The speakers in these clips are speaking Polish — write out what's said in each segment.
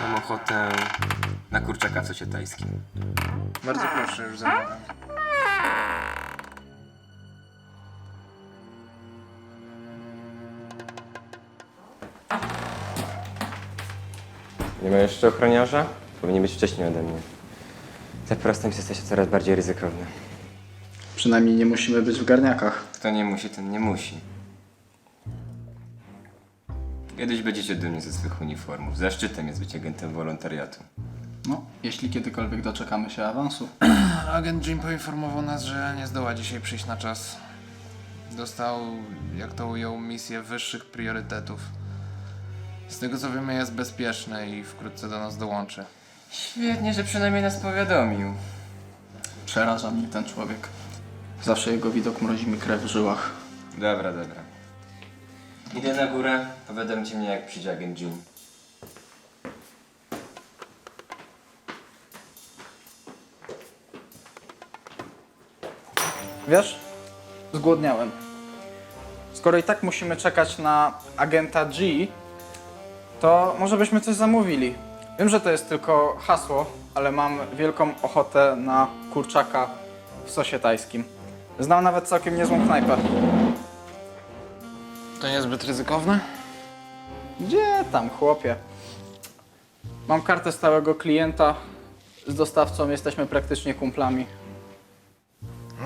Mam ochotę na kurczaka w sosie tajskim. Bardzo proszę, już zamawiam. Nie ma jeszcze ochroniarza? Powinien być wcześniej ode mnie. Za prostym jesteś coraz bardziej ryzykowny. Przynajmniej nie musimy być w garniakach. Kto nie musi, ten nie musi. Kiedyś będziecie dumni ze swych uniformów. Zaszczytem jest być agentem wolontariatu. No, jeśli kiedykolwiek doczekamy się awansu. Agent Jim poinformował nas, że nie zdoła dzisiaj przyjść na czas. Dostał, jak to ujął, misję wyższych priorytetów. Z tego co wiemy, jest bezpieczny i wkrótce do nas dołączy. Świetnie, że przynajmniej nas powiadomił. Przeraża mnie ten człowiek. Zawsze jego widok mrozi mi krew w żyłach. Dobra. Idę na górę, powiadomcie mnie, jak przyjdzie agent Jim. Wiesz, zgłodniałem. Skoro i tak musimy czekać na agenta G, to może byśmy coś zamówili. Wiem, że to jest tylko hasło, ale mam wielką ochotę na kurczaka w sosie tajskim. Znam nawet całkiem niezłą knajpę. To niezbyt ryzykowne? Gdzie tam, chłopie? Mam kartę stałego klienta. Z dostawcą jesteśmy praktycznie kumplami.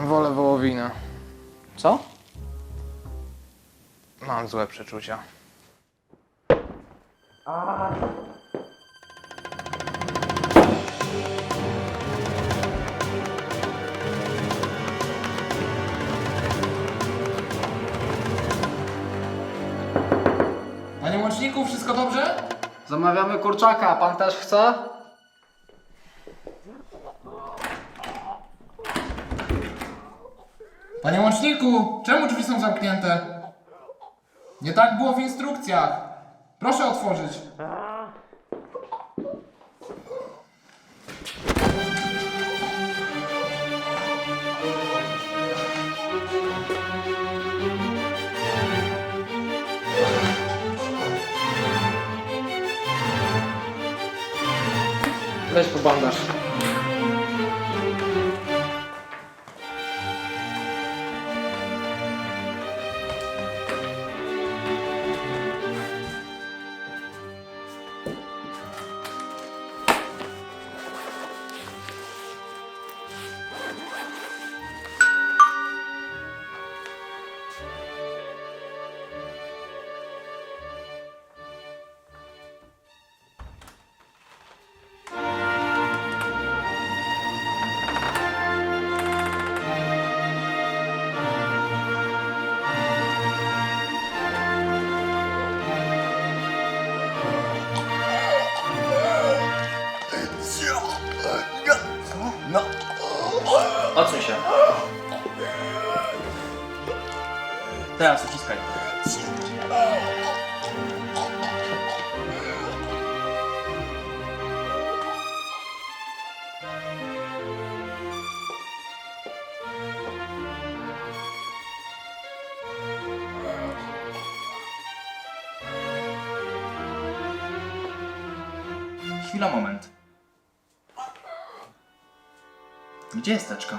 Wolę wołowinę. Co? Mam złe przeczucia. Panie łączniku, wszystko dobrze? Zamawiamy kurczaka, pan też chce? Panie łączniku, czemu drzwi są zamknięte? Nie tak było w instrukcjach. Proszę otworzyć. Weź po bandaż. Odsuń się. Teraz uciskaj. Chwila, moment. Gdzie jest teczka?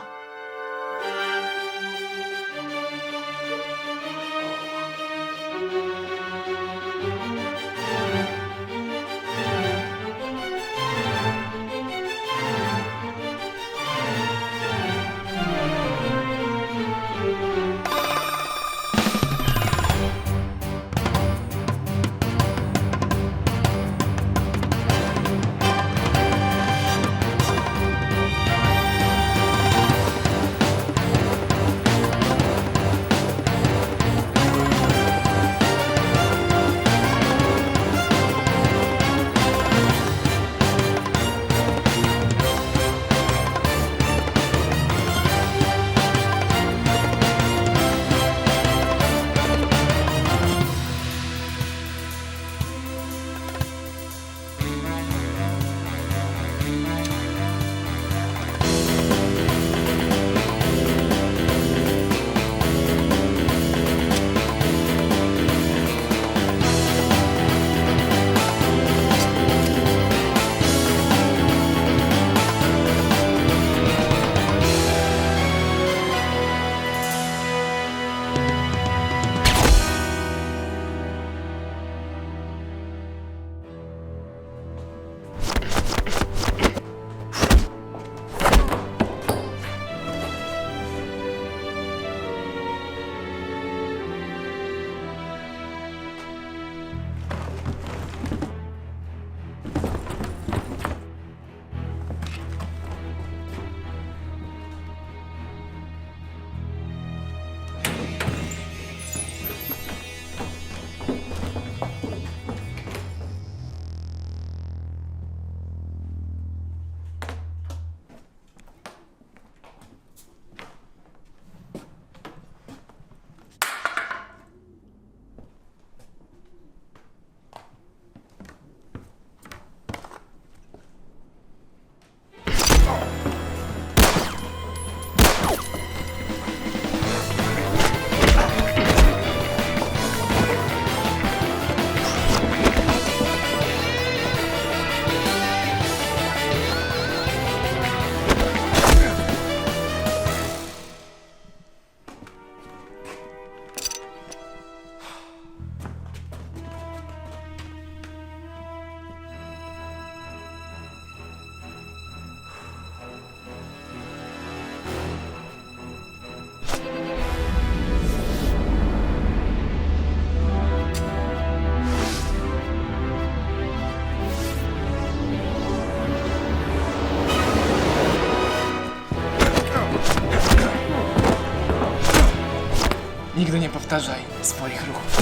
Nigdy nie powtarzaj swoich ruchów.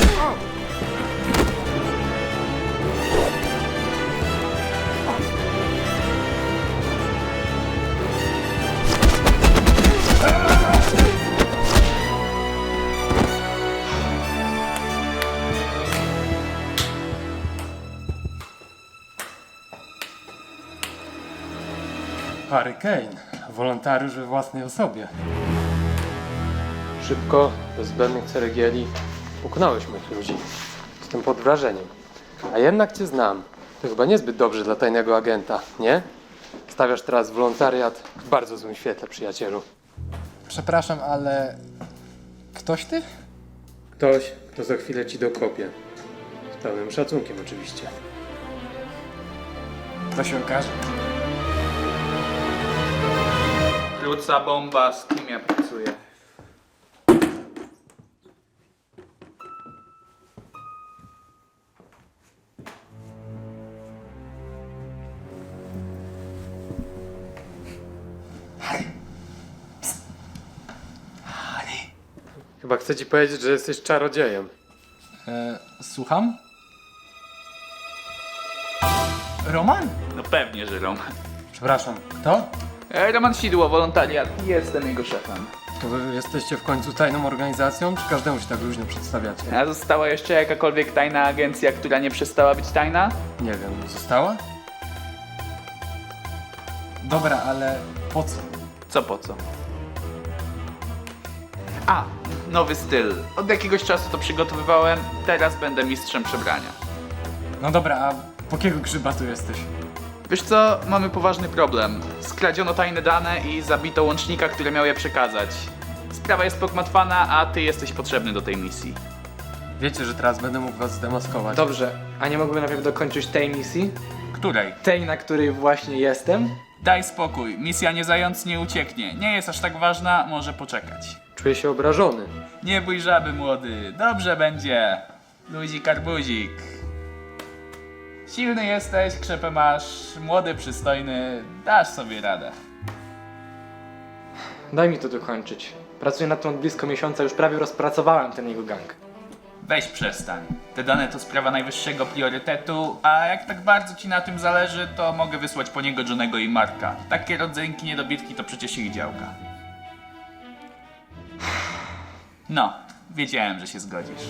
Harry Kane, wolontariusz we własnej osobie. Szybko, bez zbędnych ceregieli, pokonałeś moich ludzi. Jestem pod wrażeniem. A jednak cię znam. To chyba niezbyt dobrze dla tajnego agenta, nie? Stawiasz teraz wolontariat w bardzo złym świetle, przyjacielu. Przepraszam, ale... Ktoś ty? Ktoś, kto za chwilę ci dokopie. Z pełnym szacunkiem oczywiście. To się okaże. Krótka bomba, z kim ja pracuję? Chyba chcę ci powiedzieć, że jesteś czarodziejem. Słucham? Roman? No pewnie, że Roman. Przepraszam, kto? Roman Sidło, wolontariat. Jestem jego szefem. To wy jesteście w końcu tajną organizacją, czy każdemu się tak luźno przedstawiacie? A została jeszcze jakakolwiek tajna agencja, która nie przestała być tajna? Nie wiem, została? Dobra, ale po co? Co po co? A, nowy styl. Od jakiegoś czasu to przygotowywałem, teraz będę mistrzem przebrania. No dobra, a po jakiego grzyba tu jesteś? Wiesz co, mamy poważny problem. Skradziono tajne dane i zabito łącznika, który miał je przekazać. Sprawa jest pogmatwana, a ty jesteś potrzebny do tej misji. Wiecie, że teraz będę mógł was zdemaskować. Dobrze, a nie mógłbym najpierw dokończyć tej misji? Której? Tej, na której właśnie jestem? Daj spokój, misja nie zając nie ucieknie. Nie jest aż tak ważna, może poczekać. Czuję się obrażony. Nie bój żaby, młody. Dobrze będzie. Luzik arbuzik. Silny jesteś, krzepę masz, młody, przystojny, dasz sobie radę. Daj mi to dokończyć. Pracuję nad tym od blisko miesiąca, już prawie rozpracowałem ten jego gang. Weź przestań. Te dane to sprawa najwyższego priorytetu, a jak tak bardzo ci na tym zależy, to mogę wysłać po niego Johnego i Marka. Takie rodzynki niedobitki to przecież ich działka. No, wiedziałem, że się zgodzisz.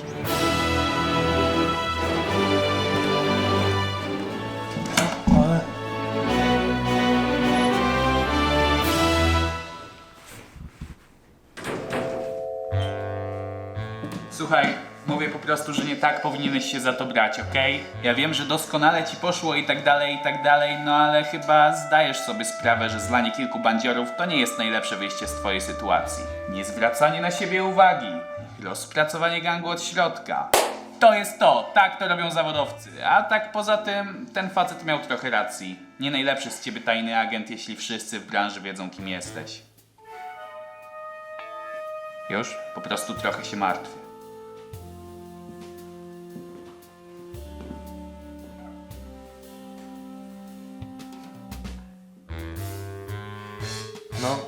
Słuchaj, mówię po prostu, że nie tak powinieneś się za to brać, okej? Ja wiem, że doskonale ci poszło i tak dalej, no ale chyba zdajesz sobie sprawę, że zlanie kilku bandziorów to nie jest najlepsze wyjście z twojej sytuacji. Nie zwracanie na siebie uwagi, rozpracowanie gangu od środka. To jest to, tak to robią zawodowcy. A tak poza tym, ten facet miał trochę racji. Nie najlepszy z ciebie tajny agent, jeśli wszyscy w branży wiedzą, kim jesteś. Już? Po prostu trochę się martwię. No,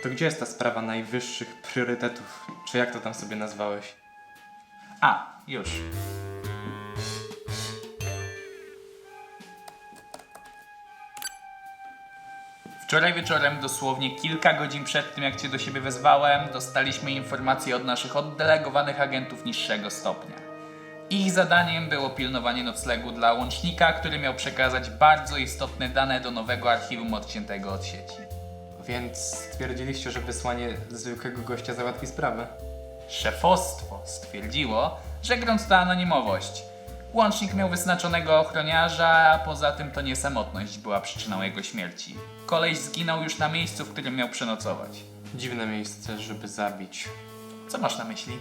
to gdzie jest ta sprawa najwyższych priorytetów? Czy jak to tam sobie nazwałeś? A, już. Wczoraj wieczorem, dosłownie kilka godzin przed tym, jak cię do siebie wezwałem, dostaliśmy informacje od naszych oddelegowanych agentów niższego stopnia. Ich zadaniem było pilnowanie noclegu dla łącznika, który miał przekazać bardzo istotne dane do nowego archiwum odciętego od sieci. Więc stwierdziliście, że wysłanie zwykłego gościa załatwi sprawę. Szefostwo stwierdziło, że grunt to anonimowość. Łącznik miał wyznaczonego ochroniarza, a poza tym to nie samotność była przyczyną jego śmierci. Koleś zginął już na miejscu, w którym miał przenocować. Dziwne miejsce, żeby zabić. Co masz na myśli?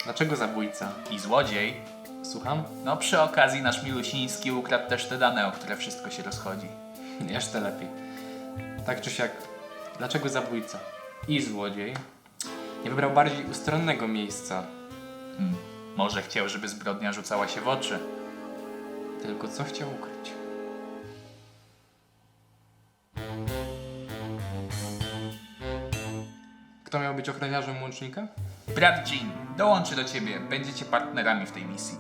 Dlaczego zabójca? I złodziej? Słucham? No przy okazji nasz Milusiński ukradł też te dane, o które wszystko się rozchodzi. Jeszcze lepiej. Tak czy siak, dlaczego zabójca i złodziej nie wybrał bardziej ustronnego miejsca? Może chciał, żeby zbrodnia rzucała się w oczy. Tylko co chciał ukryć? Kto miał być ochroniarzem łącznika? Brat Jean dołączy do ciebie, będziecie partnerami w tej misji.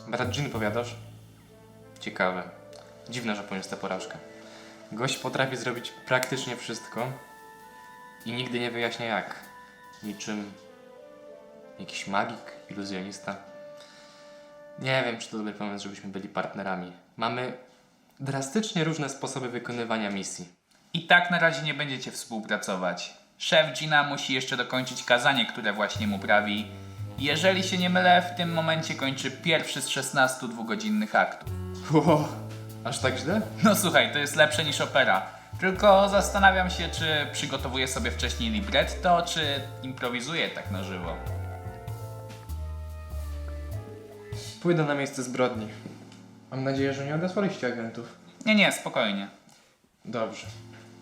Brat Jean, powiadasz? Ciekawe. Dziwne, że poniósł tę porażkę. Gość potrafi zrobić praktycznie wszystko i nigdy nie wyjaśnia jak. Niczym jakiś magik, iluzjonista. Nie wiem, czy to dobry pomysł, żebyśmy byli partnerami. Mamy drastycznie różne sposoby wykonywania misji. I tak na razie nie będziecie współpracować. Szef Gina musi jeszcze dokończyć kazanie, które właśnie mu prawi. Jeżeli się nie mylę, w tym momencie kończy pierwszy z 16 dwugodzinnych aktów. Wow, aż tak źle? No słuchaj, to jest lepsze niż opera. Tylko zastanawiam się, czy przygotowuję sobie wcześniej libretto, czy improwizuję tak na żywo. Pójdę na miejsce zbrodni. Mam nadzieję, że nie odesłaliście agentów. Nie, spokojnie. Dobrze.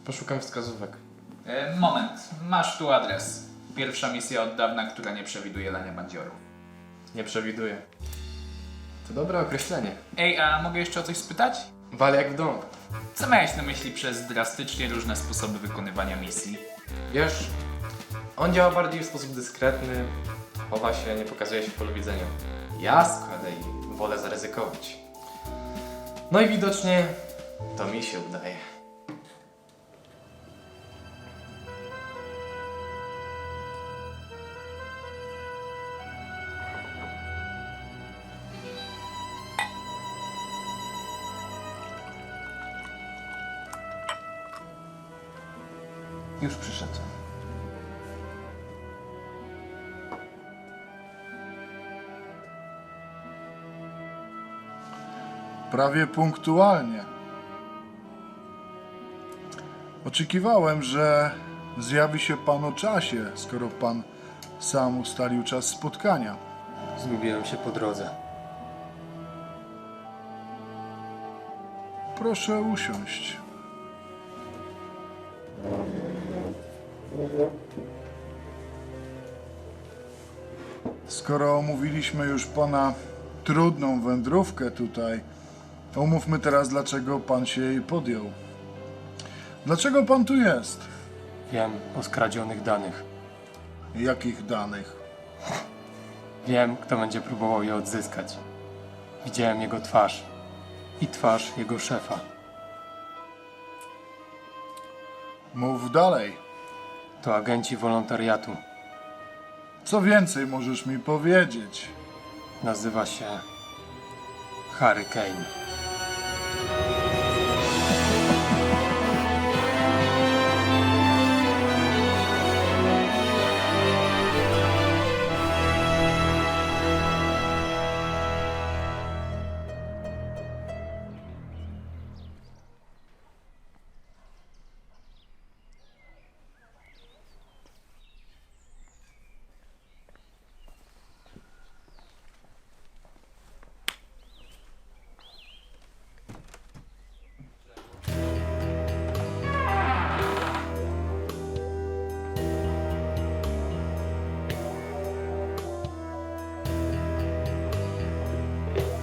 Poszukam wskazówek. Moment, masz tu adres. Pierwsza misja od dawna, która nie przewiduje lania bandziorów. Nie przewiduję. To dobre określenie. Ej, a mogę jeszcze o coś spytać? Wal jak w dom. Co miałeś na myśli przez drastycznie różne sposoby wykonywania misji? Wiesz, on działa bardziej w sposób dyskretny, chowa się, nie pokazuje się w polu widzenia. Ja z kolei wolę zaryzykować. No i widocznie to mi się udaje. Już przyszedł. Prawie punktualnie. Oczekiwałem, że zjawi się pan o czasie, skoro pan sam ustalił czas spotkania. Zgubiłem się po drodze. Proszę usiąść. Skoro omówiliśmy już pana trudną wędrówkę tutaj, omówmy teraz, dlaczego pan się jej podjął. Dlaczego pan tu jest? Wiem o skradzionych danych. Jakich danych? Wiem, kto będzie próbował je odzyskać. Widziałem jego twarz i twarz jego szefa. Mów dalej. To agenci wolontariatu. Co więcej możesz mi powiedzieć? Nazywa się Harry Kane.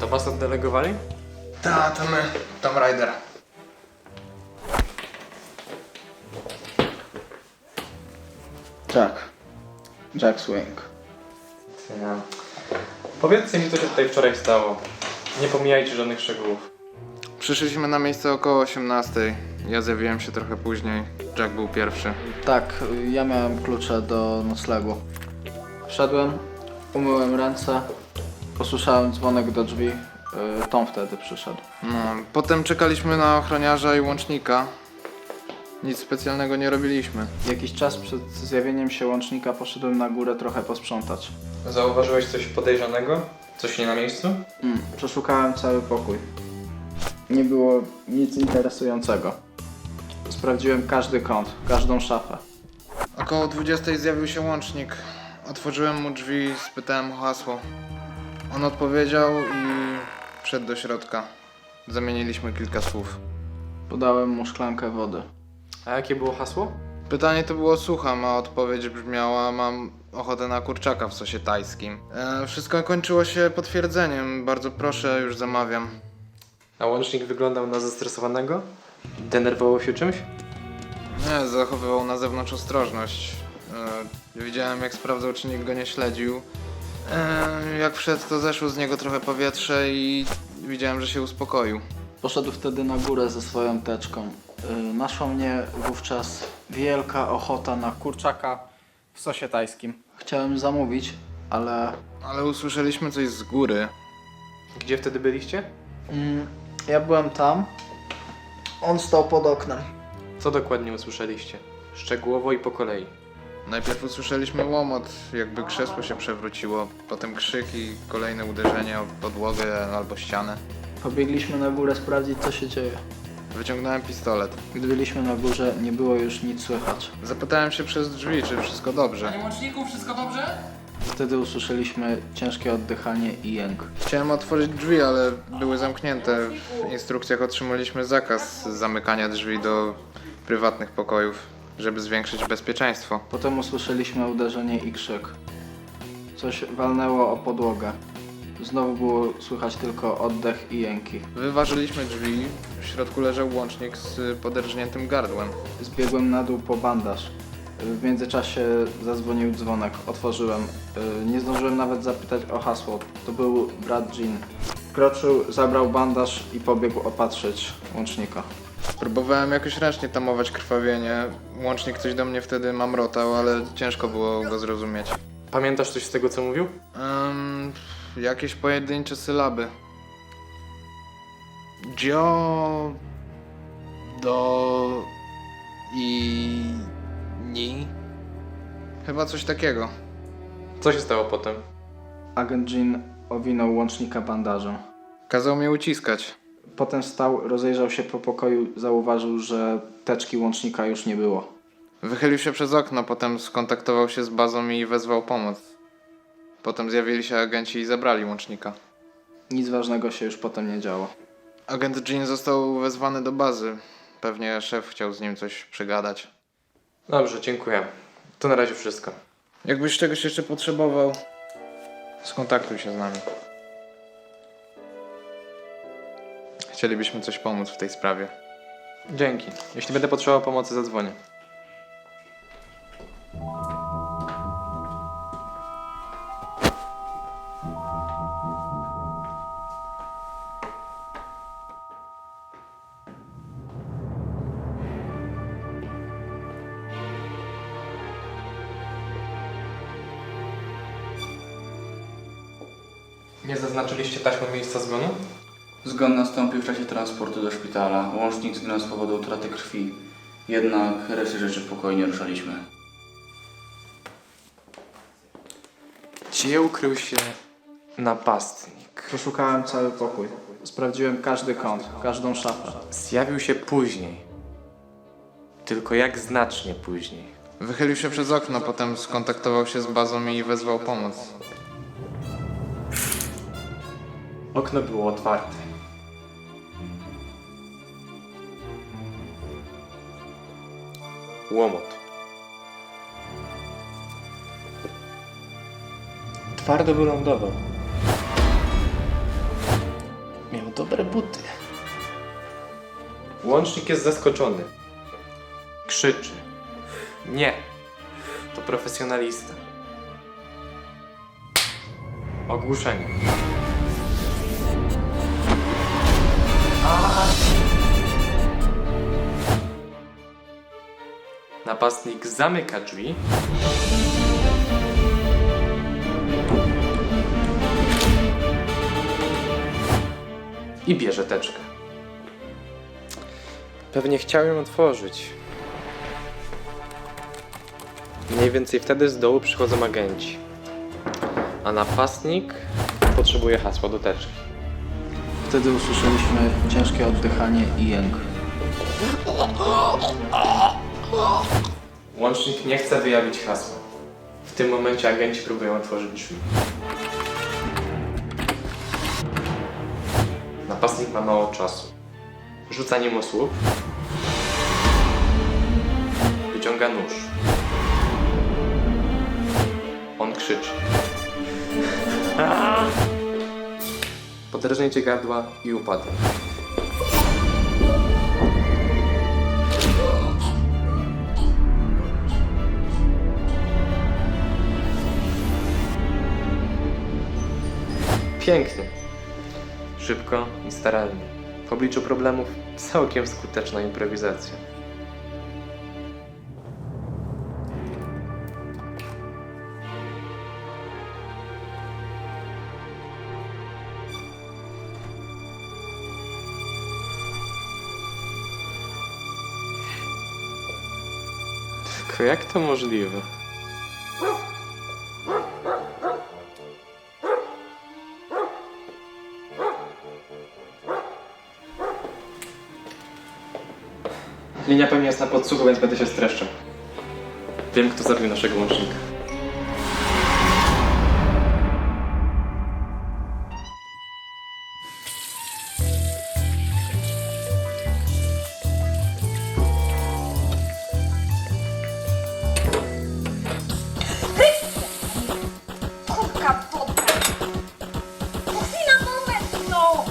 To was oddelegowali? To my, Tom Rider. Jack Swing. Powiedzcie mi, co się tutaj wczoraj stało. Nie pomijajcie żadnych szczegółów. Przyszliśmy na miejsce około 18. Ja zjawiłem się trochę później. Jack był pierwszy. Tak, ja miałem klucze do noclegu. Wszedłem, umyłem ręce, posłyszałem dzwonek do drzwi. Tom wtedy przyszedł. No, potem czekaliśmy na ochroniarza i łącznika. Nic specjalnego nie robiliśmy. Jakiś czas przed zjawieniem się łącznika poszedłem na górę trochę posprzątać. Zauważyłeś coś podejrzanego? Coś nie na miejscu? Przeszukałem cały pokój. Nie było nic interesującego. Sprawdziłem każdy kąt, każdą szafę. Około 20 zjawił się łącznik. Otworzyłem mu drzwi, spytałem o hasło. On odpowiedział i wszedł do środka. Zamieniliśmy kilka słów. Podałem mu szklankę wody. A jakie było hasło? Pytanie to było słucham, a odpowiedź brzmiała: mam ochotę na kurczaka w sosie tajskim. Wszystko kończyło się potwierdzeniem. Bardzo proszę, już zamawiam. A łącznik wyglądał na zestresowanego? Denerwował się czymś? Nie, zachowywał na zewnątrz ostrożność. Widziałem, jak sprawdzał, czy nikt go nie śledził. Jak wszedł, to zeszło z niego trochę powietrze i widziałem, że się uspokoił. Poszedł wtedy na górę ze swoją teczką. Naszła mnie wówczas wielka ochota na kurczaka w sosie tajskim. Chciałem zamówić, ale Ale usłyszeliśmy coś z góry. Gdzie wtedy byliście? ja byłem tam, on stał pod oknem. Co dokładnie usłyszeliście? Szczegółowo i po kolei. Najpierw usłyszeliśmy łomot, jakby krzesło się przewróciło. Potem krzyk i kolejne uderzenie o podłogę albo ścianę. Pobiegliśmy na górę sprawdzić, co się dzieje. Wyciągnąłem pistolet. Gdy byliśmy na górze, nie było już nic słychać. Zapytałem się przez drzwi, czy wszystko dobrze. Łączniku, wszystko dobrze? Wtedy usłyszeliśmy ciężkie oddychanie i jęk. Chciałem otworzyć drzwi, ale były zamknięte. W instrukcjach otrzymaliśmy zakaz zamykania drzwi do prywatnych pokojów, żeby zwiększyć bezpieczeństwo. Potem usłyszeliśmy uderzenie i krzyk. Coś walnęło o podłogę. Znowu było słychać tylko oddech i jęki. Wyważyliśmy drzwi, w środku leżał łącznik z poderżniętym gardłem. Zbiegłem na dół po bandaż. W międzyczasie zadzwonił dzwonek. Otworzyłem. Nie zdążyłem nawet zapytać o hasło. To był brat Jean. Wkroczył, zabrał bandaż i pobiegł opatrzyć łącznika. Próbowałem jakoś ręcznie tamować krwawienie. Łącznik coś do mnie wtedy mamrotał, ale ciężko było go zrozumieć. Pamiętasz coś z tego, co mówił? Jakieś pojedyncze sylaby. Dzio... Do... I... Ni... Chyba coś takiego. Co się stało potem? Agent Jean owinął łącznika bandażem. Kazał mnie uciskać. Potem wstał, rozejrzał się po pokoju, zauważył, że teczki łącznika już nie było. Wychylił się przez okno, potem skontaktował się z bazą i wezwał pomoc. Potem zjawili się agenci i zabrali łącznika. Nic ważnego się już potem nie działo. Agent Jean został wezwany do bazy. Pewnie szef chciał z nim coś przegadać. Dobrze, dziękuję. To na razie wszystko. Jakbyś czegoś jeszcze potrzebował, skontaktuj się z nami. Chcielibyśmy coś pomóc w tej sprawie. Dzięki. Jeśli będę potrzebował pomocy, zadzwonię. Nie zaznaczyliście taśmą miejsca zgonu? Zgon nastąpił w czasie transportu do szpitala. Łącznik zginął z powodu utraty krwi. Jednak resztę rzeczy spokojnie ruszaliśmy. Gdzie ukrył się napastnik? Przeszukałem cały pokój. Sprawdziłem każdy kąt, każdą szafę. Zjawił się później. Tylko jak znacznie później. Wychylił się przez okno, potem skontaktował się z bazą i wezwał pomoc. Okno było otwarte. Łomot. Twardo wylądował. Miał dobre buty. Łącznik jest zaskoczony. Krzyczy. Nie. To profesjonalista. Ogłuszenie. Napastnik zamyka drzwi. I bierze teczkę. Pewnie chciał ją otworzyć. Mniej więcej wtedy z dołu przychodzą agenci. A napastnik potrzebuje hasła do teczki. Wtedy usłyszeliśmy ciężkie oddychanie i jęk. Łącznik nie chce wyjawić hasła. W tym momencie agenci próbują otworzyć drzwi. Napastnik ma mało czasu. Rzuca nim słup. Wyciąga nóż. On krzyczy. Podrażnięcie gardła i upada. pięknie. Szybko i starannie. W obliczu problemów całkiem skuteczna improwizacja. Tylko jak to możliwe? Linia pewnie jest na podsłuchu, więc będę się streszczał. Wiem, kto zabił naszego łącznika. Kurka, podka! Chwila, moment, no!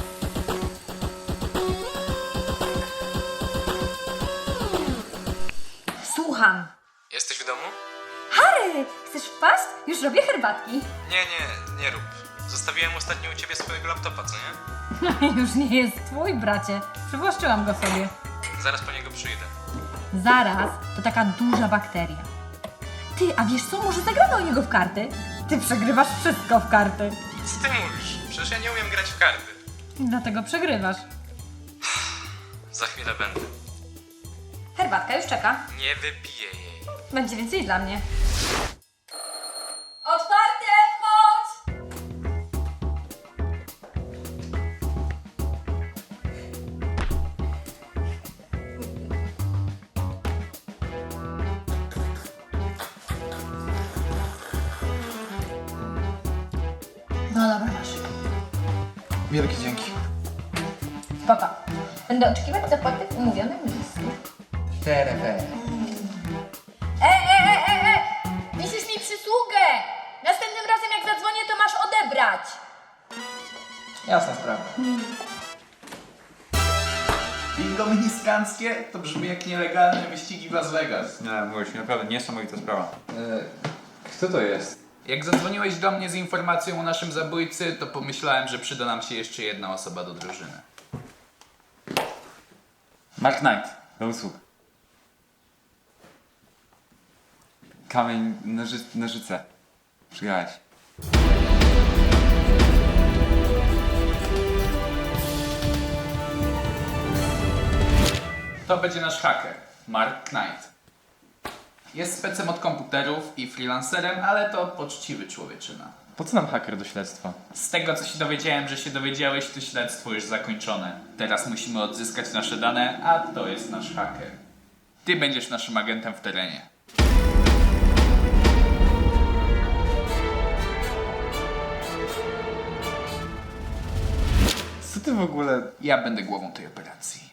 Słucham. Jesteś w domu? Harry, chcesz wpaść? Już robię herbatki. Nie rób. Zostawiłem ostatnio u ciebie swojego laptopa, co nie? Już nie jest twój, bracie. Przywłaszczyłam go sobie. Zaraz po niego przyjdę. Zaraz, to taka duża bakteria. Ty, a wiesz co? Może zagramy o niego w karty? Ty przegrywasz wszystko w karty. Co ty mówisz? Przecież ja nie umiem grać w karty. Dlatego przegrywasz. Za chwilę będę. Herbatka już czeka. Nie wypiję jej. Będzie więcej dla mnie. Otwarte, chodź! No dobra, masz. Wielkie dzięki. Spoko. Będę oczekiwać zapłaty w umówionym miejscu. Wisisz mi przysługę! Następnym razem jak zadzwonię, to masz odebrać. Jasna sprawa. Bingo miniskanckie to brzmi jak nielegalne wyścigi w Las Vegas. Nie, mówisz, naprawdę niesamowita sprawa. Kto to jest? Jak zadzwoniłeś do mnie z informacją o naszym zabójcy, to pomyślałem, że przyda nam się jeszcze jedna osoba do drużyny. Mark Knight, do usług. Kamień, nożyce. Przyjechałeś. To będzie nasz haker, Mark Knight. Jest specem od komputerów i freelancerem, ale to poczciwy człowieczyna. Po co nam haker do śledztwa? Z tego, co się dowiedziałem, że się dowiedziałeś, to śledztwo już zakończone. Teraz musimy odzyskać nasze dane, a to jest nasz haker. Ty będziesz naszym agentem w terenie. Co ty w ogóle... Ja będę głową tej operacji.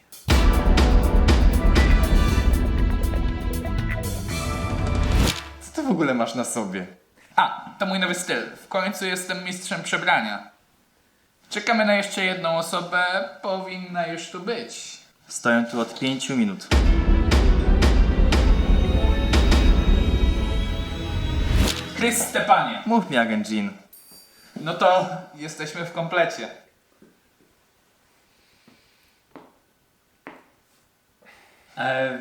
Co ty w ogóle masz na sobie? A, to mój nowy styl. W końcu jestem mistrzem przebrania. Czekamy na jeszcze jedną osobę. Powinna już tu być. Stoję tu od 5 minut. Chris Stepanie. Mów mi, agent Jean. No to jesteśmy w komplecie.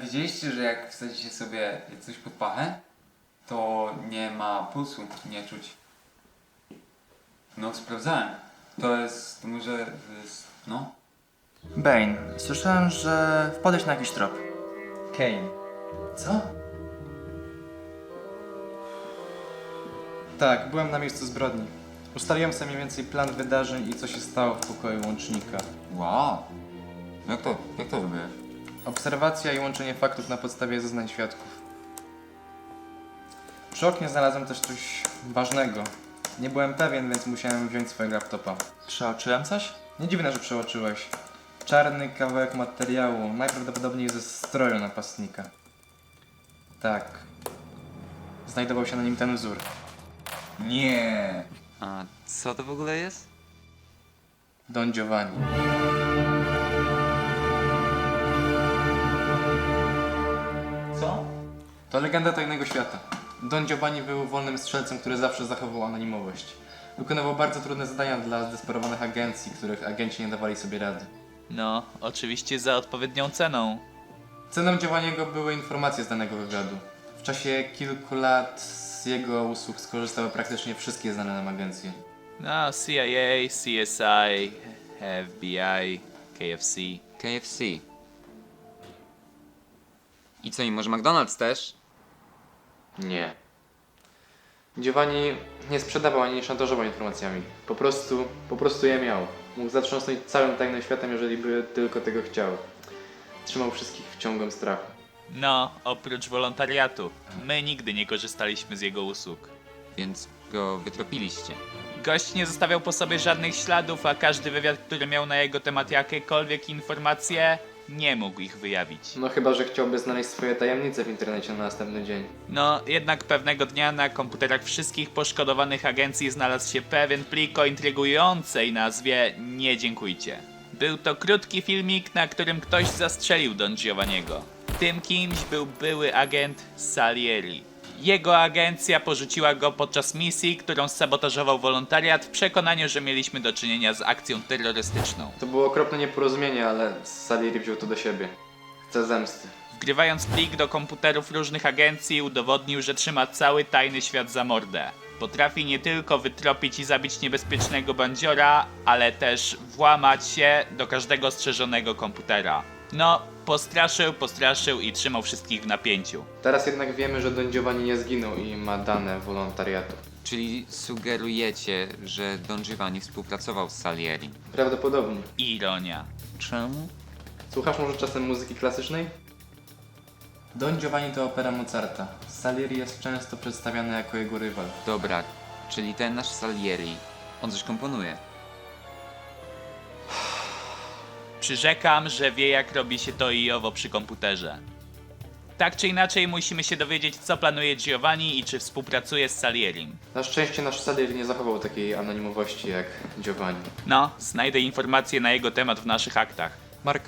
Widzieliście, że jak wsadzicie sobie coś pod pachę, to nie ma pulsu, nie czuć. No, sprawdzałem. To może... no. Bane, słyszałem, że wpadłeś na jakiś trop. Kane. Co? Tak, byłem na miejscu zbrodni. Ustaliłem sobie mniej więcej plan wydarzeń i co się stało w pokoju łącznika. Wow. Jak to robiłeś? Obserwacja i łączenie faktów na podstawie zeznań świadków. Przy oknie znalazłem też coś ważnego. Nie byłem pewien, więc musiałem wziąć swojego laptopa. Przeoczyłem coś? Nie dziwne, że przeoczyłeś. Czarny kawałek materiału, najprawdopodobniej ze stroju napastnika. Tak. Znajdował się na nim ten wzór. Nie. A co to w ogóle jest? Don Giovanni. Co? To legenda tajnego świata. Don Giovanni był wolnym strzelcem, który zawsze zachowywał anonimowość. Wykonywał bardzo trudne zadania dla zdesperowanych agencji, których agenci nie dawali sobie rady. No, oczywiście za odpowiednią ceną. Ceną działania jego były informacje z danego wywiadu. W czasie kilku lat z jego usług skorzystały praktycznie wszystkie znane nam agencje. No, CIA, CSI, FBI, KFC. KFC. I co, i może McDonald's też? Nie. Giovanni nie sprzedawał ani nie szantażował informacjami. Po prostu je miał. Mógł zatrząsnąć całym tajnym światem, jeżeli by tylko tego chciał. Trzymał wszystkich w ciągłym strachu. No, oprócz wolontariatu. My nigdy nie korzystaliśmy z jego usług. Więc go wytropiliście. Gość nie zostawiał po sobie żadnych śladów, a każdy wywiad, który miał na jego temat jakiekolwiek informacje, nie mógł ich wyjawić. No chyba, że chciałby znaleźć swoje tajemnice w internecie na następny dzień. No, jednak pewnego dnia na komputerach wszystkich poszkodowanych agencji znalazł się pewien plik o intrygującej nazwie Nie dziękujcie. Był to krótki filmik, na którym ktoś zastrzelił Don Giovanniego. Tym kimś był były agent Salieri. Jego agencja porzuciła go podczas misji, którą sabotażował wolontariat w przekonaniu, że mieliśmy do czynienia z akcją terrorystyczną. To było okropne nieporozumienie, ale Salieri wziął to do siebie. Chce zemsty. Wgrywając plik do komputerów różnych agencji, udowodnił, że trzyma cały tajny świat za mordę. Potrafi nie tylko wytropić i zabić niebezpiecznego bandziora, ale też włamać się do każdego strzeżonego komputera. No, postraszył i trzymał wszystkich w napięciu. Teraz jednak wiemy, że Don Giovanni nie zginął i ma dane wolontariatu. Czyli sugerujecie, że Don Giovanni współpracował z Salieri? Prawdopodobnie. Ironia. Czemu? Słuchasz może czasem muzyki klasycznej? Don Giovanni to opera Mozarta. Salieri jest często przedstawiany jako jego rywal. Dobra, czyli ten nasz Salieri, on coś komponuje. Przyrzekam, że wie jak robi się to i owo przy komputerze. Tak czy inaczej musimy się dowiedzieć, co planuje Giovanni i czy współpracuje z Salierim. Na szczęście nasz Salieri nie zachował takiej anonimowości jak Giovanni. No, znajdę informacje na jego temat w naszych aktach. Mark,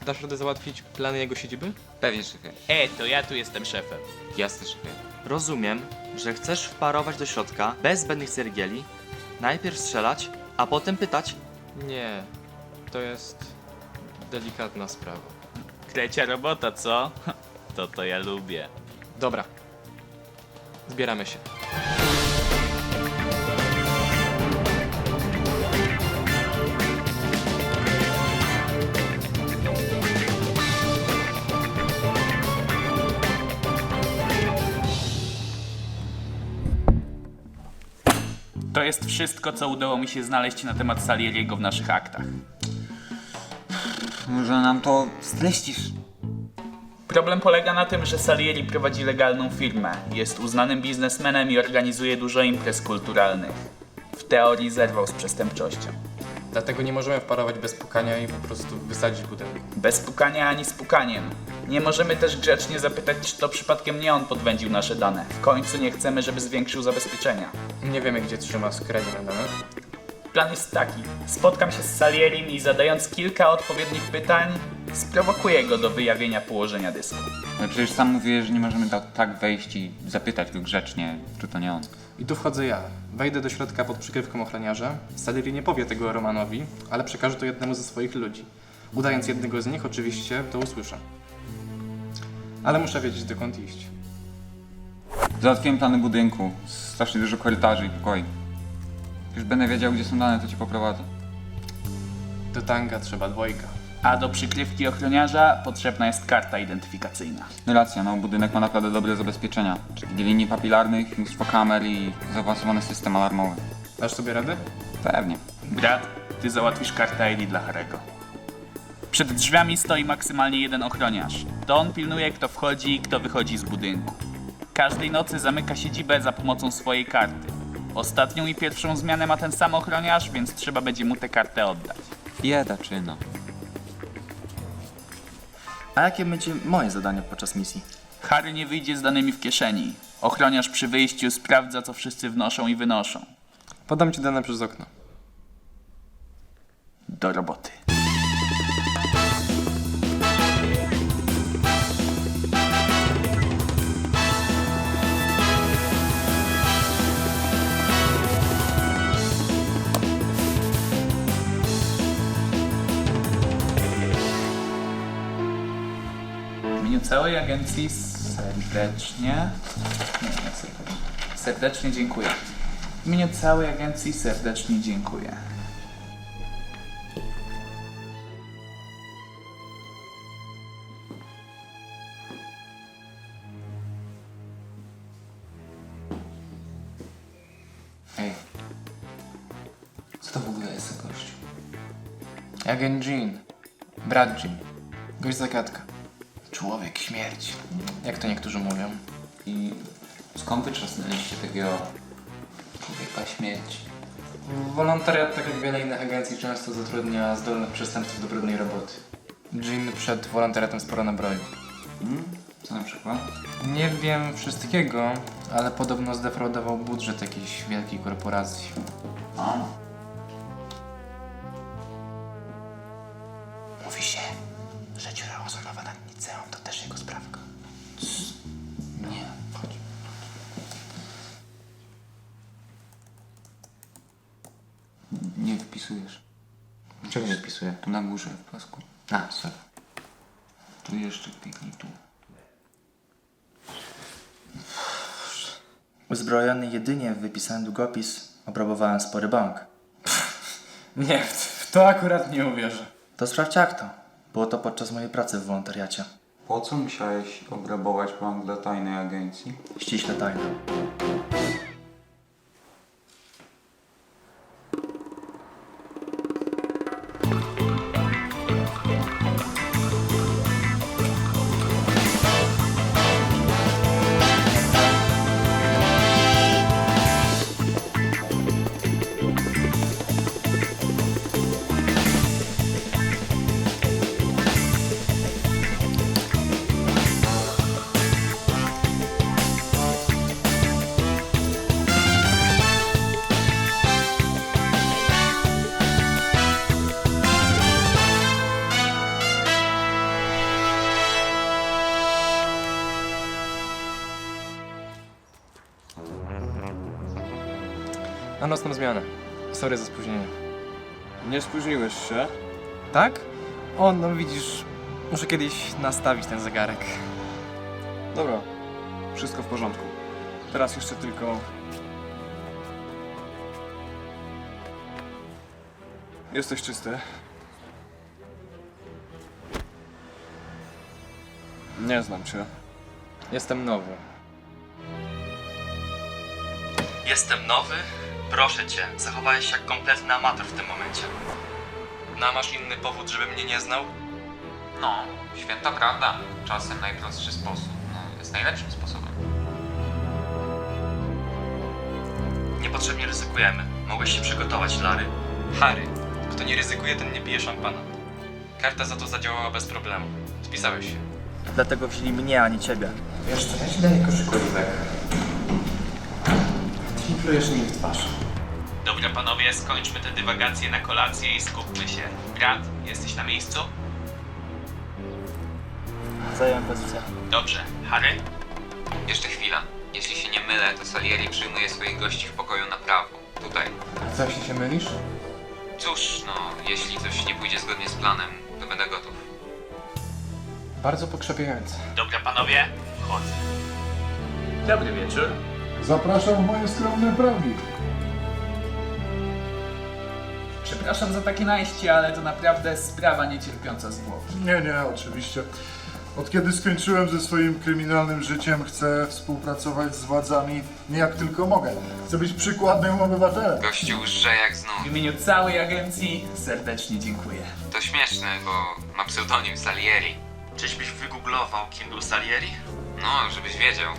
dasz radę załatwić plany jego siedziby? Pewnie, szefie. To ja tu jestem szefem. Jasne, szefie. Rozumiem, że chcesz wparować do środka bez zbędnych cyrgieli, najpierw strzelać, a potem pytać. Nie, to jest delikatna sprawa. Krecia robota, co? To ja lubię. Dobra, zbieramy się. To jest wszystko, co udało mi się znaleźć na temat Salieriego w naszych aktach. Może nam to streścisz? Problem polega na tym, że Salieri prowadzi legalną firmę, jest uznanym biznesmenem i organizuje dużo imprez kulturalnych. W teorii zerwał z przestępczością. Dlatego nie możemy wparować bez pukania i po prostu wysadzić budynku. Bez pukania ani z pukaniem. Nie możemy też grzecznie zapytać, czy to przypadkiem nie on podwędził nasze dane. W końcu nie chcemy, żeby zwiększył zabezpieczenia. Nie wiemy, gdzie trzyma skrajne dane. Plan jest taki. Spotkam się z Salierim i zadając kilka odpowiednich pytań, sprowokuję go do wyjawienia położenia dysku. Ale przecież sam mówiłeś, że nie możemy tak wejść i zapytać go grzecznie, czy to nie on. I tu wchodzę ja. Wejdę do środka pod przykrywką ochroniarza. Salieri nie powie tego Romanowi, ale przekaże to jednemu ze swoich ludzi. Udając jednego z nich, oczywiście to usłyszę. Ale muszę wiedzieć, dokąd iść. Załatwiłem plany budynku. Strasznie dużo korytarzy i pokoi. Już będę wiedział, gdzie są dane, to cię poprowadzę. Do tanga trzeba dwojga. A do przykrywki ochroniarza potrzebna jest karta identyfikacyjna. No racja, no budynek ma naprawdę dobre zabezpieczenia. Czyli linii papilarnych, mnóstwo kamer i zaawansowany system alarmowy. Dasz sobie radę? Pewnie. Brat, ty załatwisz kartę ID dla Harego. Przed drzwiami stoi maksymalnie jeden ochroniarz. To on pilnuje, kto wchodzi i kto wychodzi z budynku. Każdej nocy zamyka siedzibę za pomocą swojej karty. Ostatnią i pierwszą zmianę ma ten sam ochroniarz, więc trzeba będzie mu tę kartę oddać. Biedaczyna. A jakie będzie moje zadanie podczas misji? Harry nie wyjdzie z danymi w kieszeni. Ochroniarz przy wyjściu sprawdza, co wszyscy wnoszą i wynoszą. Podam ci dane przez okno. Do roboty. imieniu całej agencji serdecznie dziękuję. W imieniu całej agencji serdecznie dziękuję. Ej, co to w ogóle jest za gościu? Agent Jean, brat Jean, gość zagadka, człowiek śmierć, jak to niektórzy mówią. I skąd wyczesnęliście takiego człowieka śmierci? Wolontariat, tak jak wiele innych agencji, często zatrudnia zdolnych przestępców do brudnej roboty. Jean przed wolontariatem sporo nabroił. Co na przykład? Nie wiem wszystkiego, ale podobno zdefraudował budżet jakiejś wielkiej korporacji. Mówi się, że dziura ozonowa nad Niceą to też jego sprawka. Nie, chodź. Nie wpisujesz. Czego nie wpisuję? Tu na górze w pasku. A, sorry. Tu jeszcze kliknij tu. Uzbrojony jedynie w wypisany długopis, obrabowałem spory bank. Nie, w to akurat nie uwierzę. To sprawdź jak to. Było to podczas mojej pracy w wolontariacie. Po co musiałeś obrabować bank dla tajnej agencji? Ściśle tajne. Na nocną zmianę. Sorry za spóźnienie. Nie spóźniłeś się? Tak? O, no widzisz, muszę kiedyś nastawić ten zegarek. Dobra, wszystko w porządku. Teraz jeszcze tylko... Jesteś czysty. Nie znam cię. Jestem nowy. Jestem nowy? Proszę cię, zachowałeś się jak kompletny amator w tym momencie. No, a masz inny powód, żeby mnie nie znał? No, święta prawda. Czasem najprostszy sposób jest najlepszym sposobem. Niepotrzebnie ryzykujemy. Mogłeś się przygotować, Larry. Harry, kto nie ryzykuje, ten nie pije szampana. Karta za to zadziałała bez problemu. Spisałeś się. Dlatego wzięli mnie, a nie ciebie. Wiesz co, ja ci daję koszyk oliwek. Ty mi plujesz mi w twarz. Dobra panowie, skończmy te dywagacje na kolację i skupmy się. Brat, jesteś na miejscu? Zająłem pozycję. Dobrze. Harry? Jeszcze chwila. Jeśli się nie mylę, to Salieri przyjmuje swoich gości w pokoju na prawo. Tutaj. A co, jeśli się mylisz? Cóż, jeśli coś nie pójdzie zgodnie z planem, to będę gotów. Bardzo pokrzepiające. Dobra panowie, wchodzę. Dobry wieczór. Zapraszam w moje skromne progi. Przepraszam za takie najście, ale to naprawdę sprawa niecierpiąca zwłoki. Nie, oczywiście. Od kiedy skończyłem ze swoim kryminalnym życiem, chcę współpracować z władzami nie jak tylko mogę. Chcę być przykładnym obywatelem. Gościu łże jak znów. W imieniu całej agencji serdecznie dziękuję. To śmieszne, bo ma pseudonim Salieri. Czyżbyś wygooglował, kim był Salieri? No, żebyś wiedział.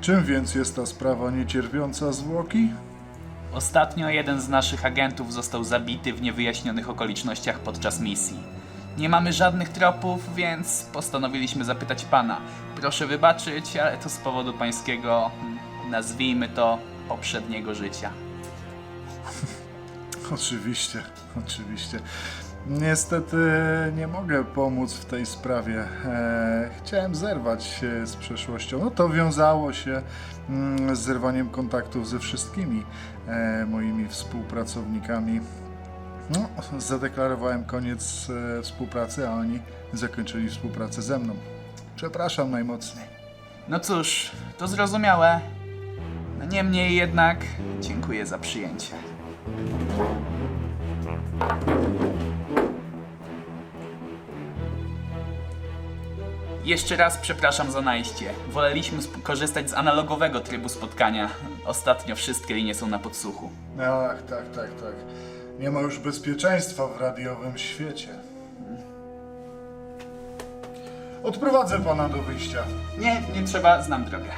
Czym więc jest ta sprawa niecierpiąca zwłoki? Ostatnio jeden z naszych agentów został zabity w niewyjaśnionych okolicznościach podczas misji. Nie mamy żadnych tropów, więc postanowiliśmy zapytać pana. Proszę wybaczyć, ale to z powodu pańskiego, nazwijmy to, poprzedniego życia. Oczywiście, oczywiście. Niestety nie mogę pomóc w tej sprawie. Chciałem zerwać z przeszłością. No to wiązało się z zerwaniem kontaktów ze wszystkimi moimi współpracownikami. No, zadeklarowałem koniec współpracy, a oni zakończyli współpracę ze mną. Przepraszam najmocniej. No cóż, to zrozumiałe. No niemniej jednak dziękuję za przyjęcie. Jeszcze raz przepraszam za najście. Woleliśmy korzystać z analogowego trybu spotkania. Ostatnio wszystkie linie są na podsłuchu. Ach, tak. Nie ma już bezpieczeństwa w radiowym świecie. Odprowadzę pana do wyjścia. Nie trzeba, znam drogę.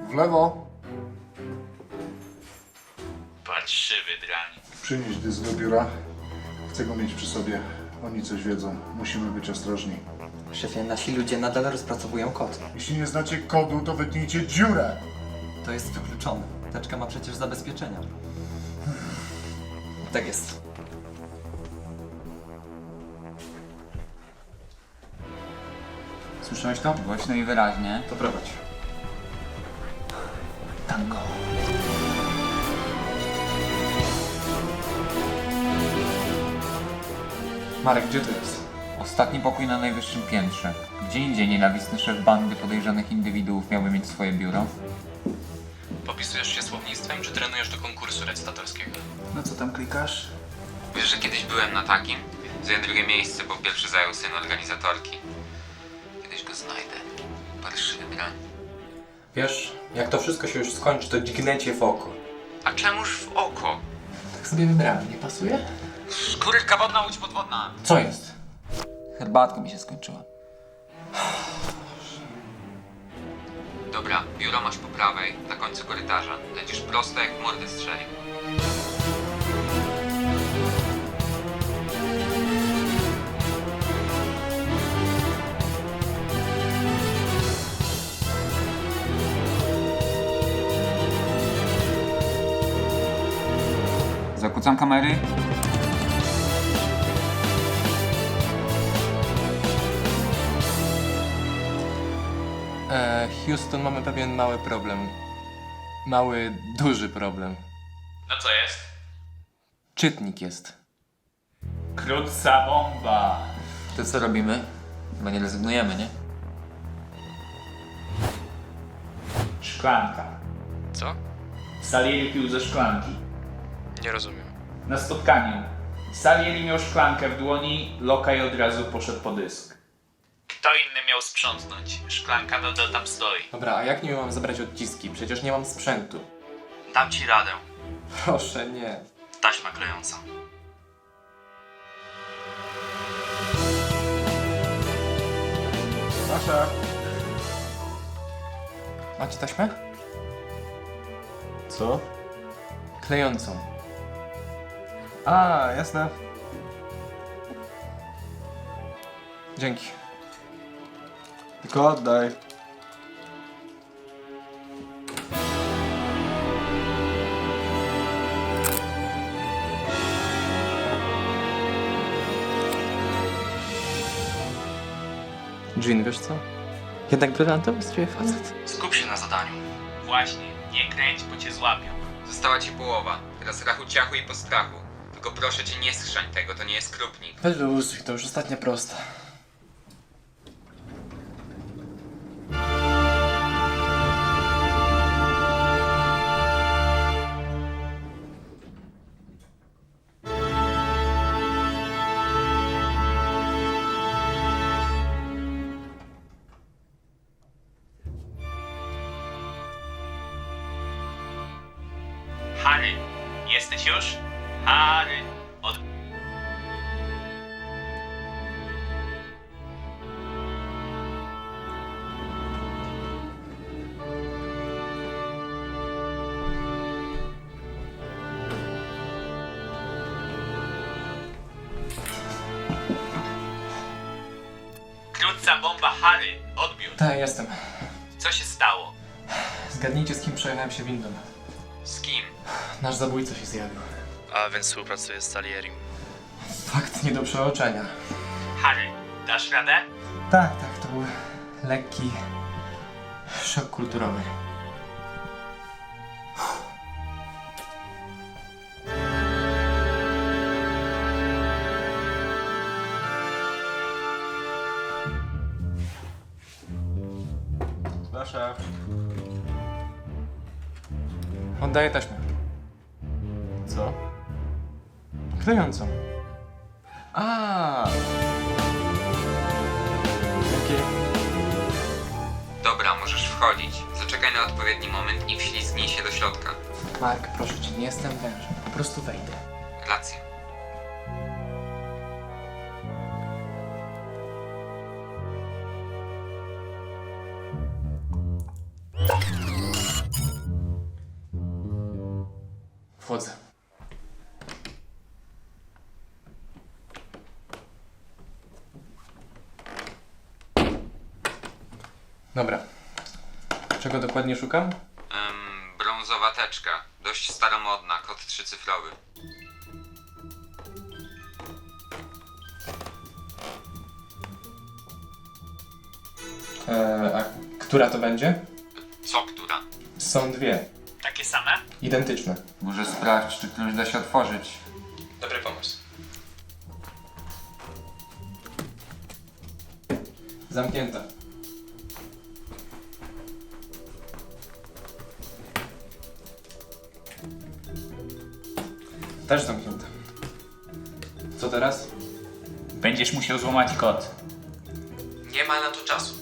W lewo. Parszywy drań. Przynieś dysk do biura. Chcę go mieć przy sobie. Oni coś wiedzą. Musimy być ostrożni. Szefie, nasi ludzie nadal rozpracowują kod. Jeśli nie znacie kodu, to wytnijcie dziurę. To jest wykluczone. Teczka ma przecież zabezpieczenia. Tak jest. Słyszałeś to? Głośno i wyraźnie. To prowadź. Tango. Marek, gdzie to jest? Ostatni pokój na najwyższym piętrze. Gdzie indziej nienawistny szef bandy podejrzanych indywiduów miałby mieć swoje biuro? Popisujesz się słownictwem, czy trenujesz do konkursu recytatorskiego? No co tam klikasz? Wiesz, że kiedyś byłem na takim? Zająłem drugie miejsce, bo pierwszy zajął syn organizatorki. Kiedyś go znajdę. Parszywy drań. Wiesz, jak to wszystko się już skończy, to dźgnięcie w oko. A czemuż w oko? Tak sobie wybrałem, nie pasuje? Kurka wodna, łódź podwodna. Co jest? Herbatka mi się skończyła. Dobra, biuro masz po prawej, na końcu korytarza. Lecisz prosto jak w mordę strzeli. Zakłócam kamery. Houston, mamy pewien mały problem. Duży problem. No co jest? Czytnik jest. Krótca bomba. To co robimy? Chyba nie rezygnujemy, nie? Szklanka. Co? Salieri pił ze szklanki. Nie rozumiem. Na spotkaniu. Salieri miał szklankę w dłoni, Lokaj od razu poszedł po dysk. Kto inny miał sprzątnąć? Szklanka nadal tam stoi. Dobra, a jak nie mam zabrać odciski? Przecież nie mam sprzętu. Dam ci radę. Proszę, nie. Taśma klejąca. Sasza. Macie taśmę? Co? Klejącą. A, jasne. Dzięki. Tylko oddaj. Jean, wiesz co? Jednak brylantowy z ciebie facet. Skup się na zadaniu. Właśnie, nie kręć, bo cię złapią. Została ci połowa. Teraz rachu ciachu i postrachu. Tylko proszę cię, nie schrzań tego, to nie jest krupnik. Wyluzuj, to już ostatnia prosta. Harry, jesteś już? Harry, Krótca bomba Harry, odbiór. Tak, jestem. Co się stało? Zgadnijcie, z kim przejechałem się windą. Z kim? Nasz zabójca się zjawił. A więc współpracuje z Salieri. Fakt nie do przeoczenia. Harry, dasz radę? Tak, to był lekki szok kulturowy. Proszę. Oddaję taśmę. Co? Klejącą. A. Dobra, możesz wchodzić. Zaczekaj na odpowiedni moment i wślizgnij się do środka. Mark, proszę cię, nie jestem wężem. Po prostu wejdę. Racja. Wchodzę. Dobra. Czego dokładnie szukam? Brązowa teczka. Dość staromodna, kod 3-cyfrowy. A która to będzie? Co która? Są dwie. Takie same? Identyczne. Może sprawdź, czy którąś da się otworzyć. Dobry pomysł. Zamknięta. Też zamknięta. Co teraz? Będziesz musiał złamać kod. Nie ma na to czasu.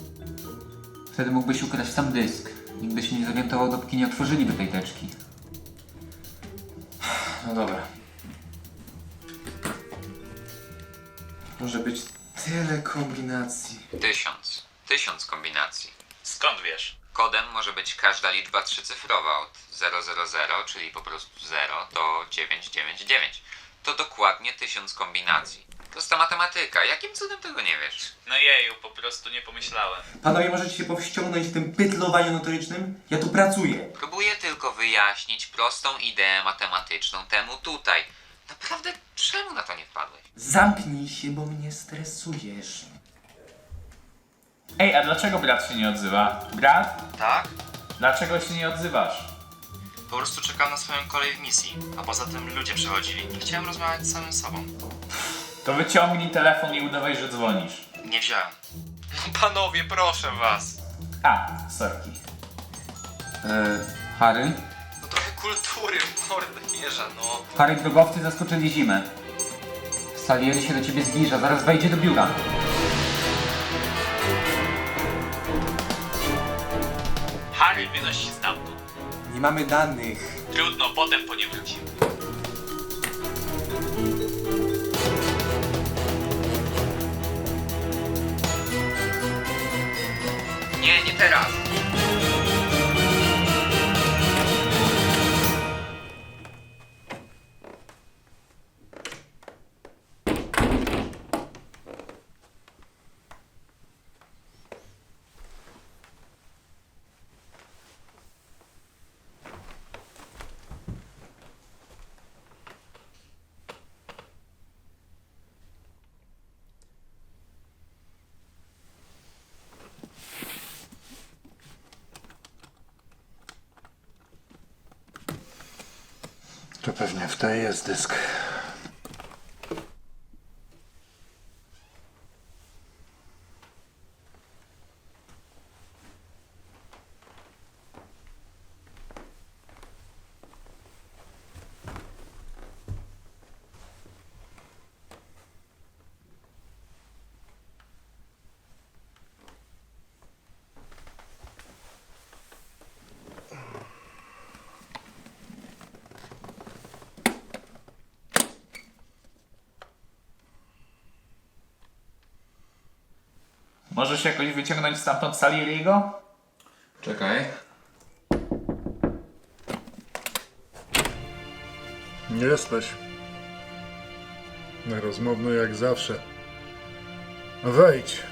Wtedy mógłbyś ukraść sam dysk. Nikt by się nie zorientował, dopóki nie otworzyliby tej teczki. No dobra. Może być tyle kombinacji. 1000. 1000 kombinacji. Skąd wiesz? Kodem może być każda liczba 3-cyfrowa od 000, czyli po prostu 0 do 999. To dokładnie 1000 kombinacji. Prosta matematyka. Jakim cudem tego nie wiesz? No jeju, po prostu nie pomyślałem. Panowie, możecie się powściągnąć w tym pytlowaniu notorycznym? Ja tu pracuję. Próbuję tylko wyjaśnić prostą ideę matematyczną temu tutaj. Naprawdę, czemu na to nie wpadłeś? Zamknij się, bo mnie stresujesz. Ej, a dlaczego brat się nie odzywa? Brat? Tak? Dlaczego się nie odzywasz? Po prostu czekam na swoją kolej w misji. A poza tym ludzie przechodzili. Nie chciałem rozmawiać z samym sobą. To wyciągnij telefon i udawaj, że dzwonisz. Nie wziąłem. No panowie, proszę was. A, sorki. Harry? No trochę kultury, mordę jeża, no. Harry, drogowcy zaskoczyli zimę. Salieri się do ciebie zbliża, zaraz wejdzie do biura. Harry, wynoś się stamtąd. Nie mamy danych. Trudno, potem po nie wrócimy. Nie, nie teraz. To pewnie w tej jest dysk. Możesz jakoś wyciągnąć stamtąd Salieriego? Czekaj. Jesteś. Rozmowny jak zawsze. Wejdź.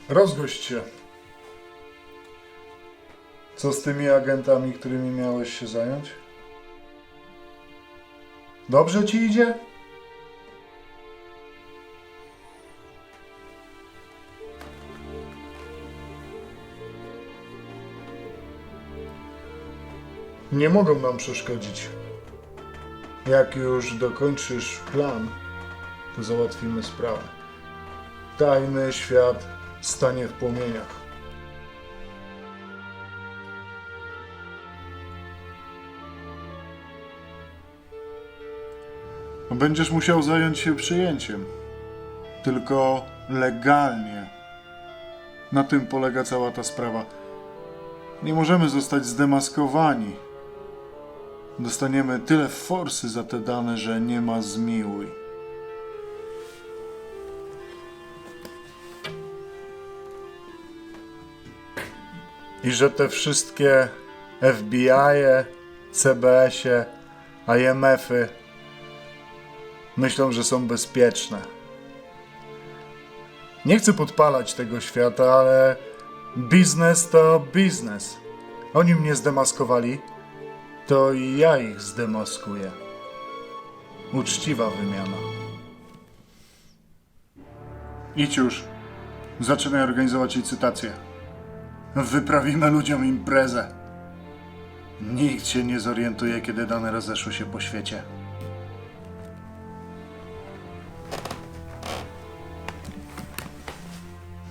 Rozgość się. Co z tymi agentami, którymi miałeś się zająć? Dobrze ci idzie? Nie mogą nam przeszkodzić. Jak już dokończysz plan, to załatwimy sprawę. Tajny świat stanie w płomieniach. Będziesz musiał zająć się przyjęciem. Tylko legalnie. Na tym polega cała ta sprawa. Nie możemy zostać zdemaskowani. Dostaniemy tyle forsy za te dane, że nie ma zmiłuj. I że te wszystkie FBI-e, CBS-ie, IMF-y myślą, że są bezpieczne. Nie chcę podpalać tego świata, ale biznes to biznes. Oni mnie zdemaskowali, to i ja ich zdemaskuję. Uczciwa wymiana. Idź już. Zaczynaj organizować licytację. Wyprawimy ludziom imprezę. Nikt się nie zorientuje, kiedy dane rozeszły się po świecie.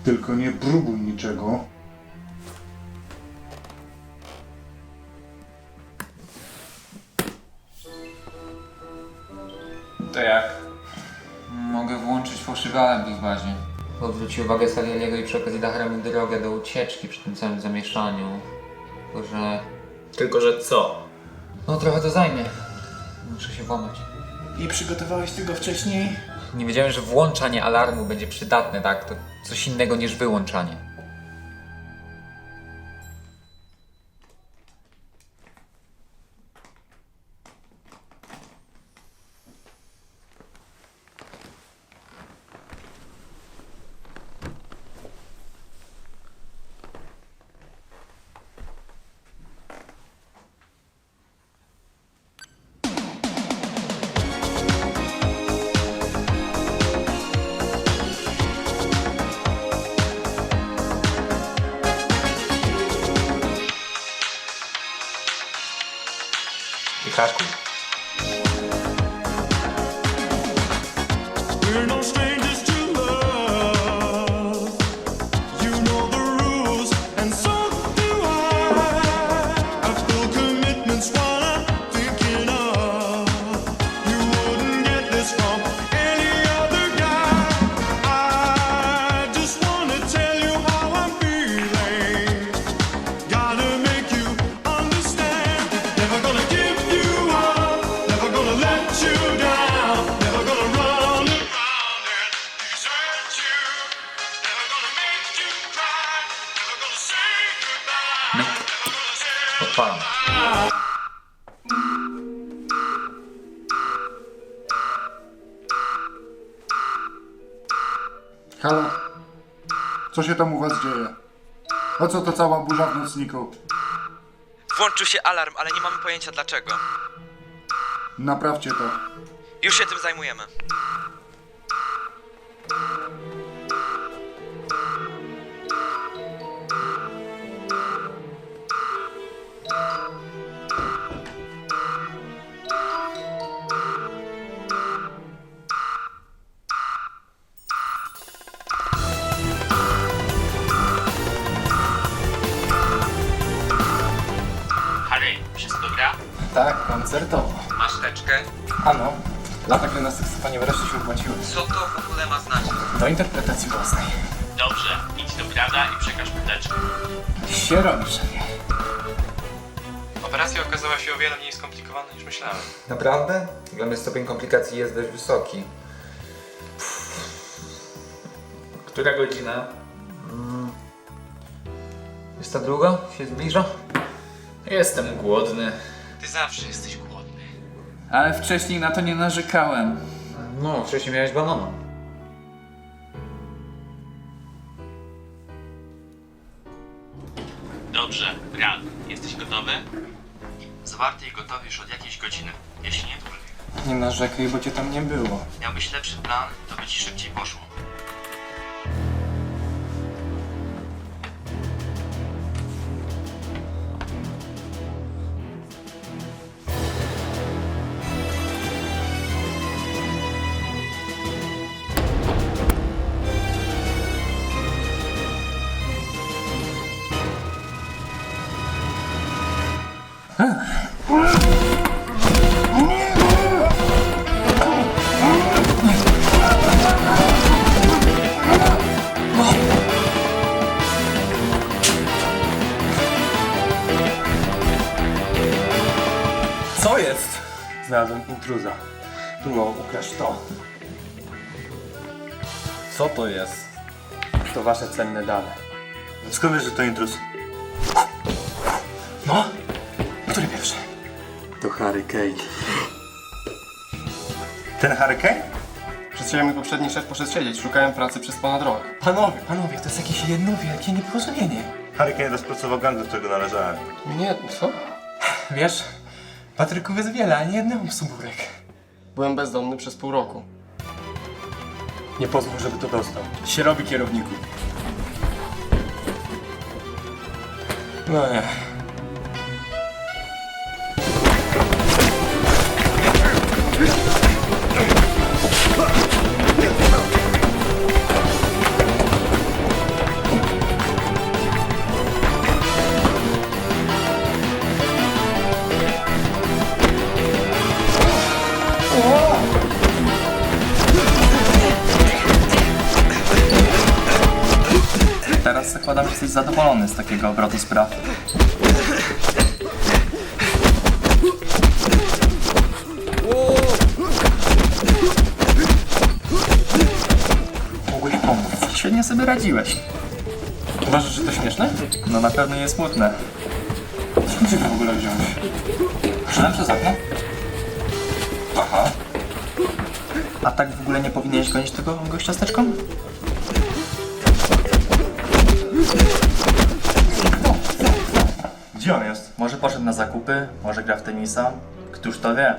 Tylko nie próbuj niczego. To jak? Mogę włączyć fałszywy alarm w bazie. Odwróci uwagę Salieriego i przy okazji da mu drogę do ucieczki przy tym całym zamieszaniu. Tylko, że co? No trochę to zajmie. Muszę się włamać. I przygotowałeś tego wcześniej? Nie wiedziałem, że włączanie alarmu będzie przydatne, tak? To coś innego niż wyłączanie. I hakuj. We're no strangers to love. You know the rules, and so do I. I've full commitments, what I'm thinking of. You wouldn't get this from any other guy. I just wanna tell you how I'm feeling. Gotta make you understand. Never gonna give you up. Never gonna let you down. Never gonna run around and desert you. Never gonna make you cry. Never gonna say goodbye. Never gonna say Odpalam. Halo? Co się tam u was dzieje? O co to cała burza w nocniku? Włączył się alarm, ale nie mamy pojęcia dlaczego. Naprawcie to. Już się tym zajmujemy. Harry, wszystko gra? Tak, koncertowo. Masz teczkę? Ano, lata gry na saksofonie wreszcie się opłaciły. Co to w ogóle ma znaczyć? Do interpretacji własnej. Dobrze, idź do Brada i przekaż mu teczkę. Się robi, szefie. Operacja okazała się o wiele mniej skomplikowana niż myślałem. Naprawdę? Dla mnie stopień komplikacji jest dość wysoki. Która godzina? 22 się zbliża? Jestem głodny. Ty zawsze jesteś głodny. Ale wcześniej na to nie narzekałem. No, wcześniej miałeś banana. gotowy? Zwarty i gotowy już od jakiejś godziny, jeśli nie dłużej. Nie narzekaj, bo cię tam nie było. Miałbyś lepszy plan, to by ci szybciej poszło. Co jest? Znalazłem intruza. Próbował ukraść to. Co to jest? To wasze cenne dane. Skąd wiesz, że to intruz? No? Który pierwszy? To Harry Kane. Ten Harry Kane? Przed chwilą mi poprzedni szef poszedł siedzieć. Szukałem pracy przez ponad rok. Panowie, to jest jakieś jedno wielkie nieporozumienie. Harry Kane rozpracował gang, do którego należałem. Nie, co? Wiesz, Patryków jest wiele, a nie jednemu subórek. Byłem bezdomny przez pół roku. Nie pozwól, żeby to dostał. Się robi, kierowniku. No nie. Teraz zakładam, że jesteś zadowolony z takiego obrotu spraw. Mogłeś pomóc. Świetnie sobie radziłeś. Uważasz, że to śmieszne? No na pewno nie smutne. Skąd ty to w ogóle wziąłeś? Szedłem przez okno. Aha. A tak w ogóle nie powinieneś gonić tego gościa z teczką? Gdzie on jest? Może poszedł na zakupy, może gra w tenisa. Któż to wie?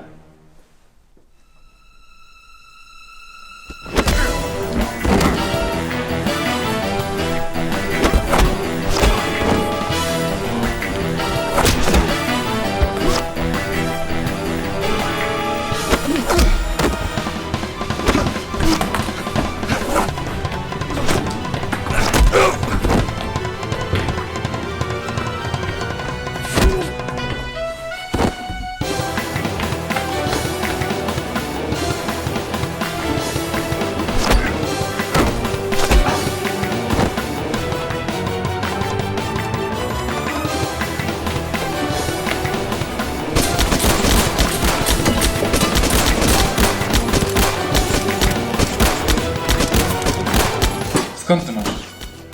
Skąd ty masz?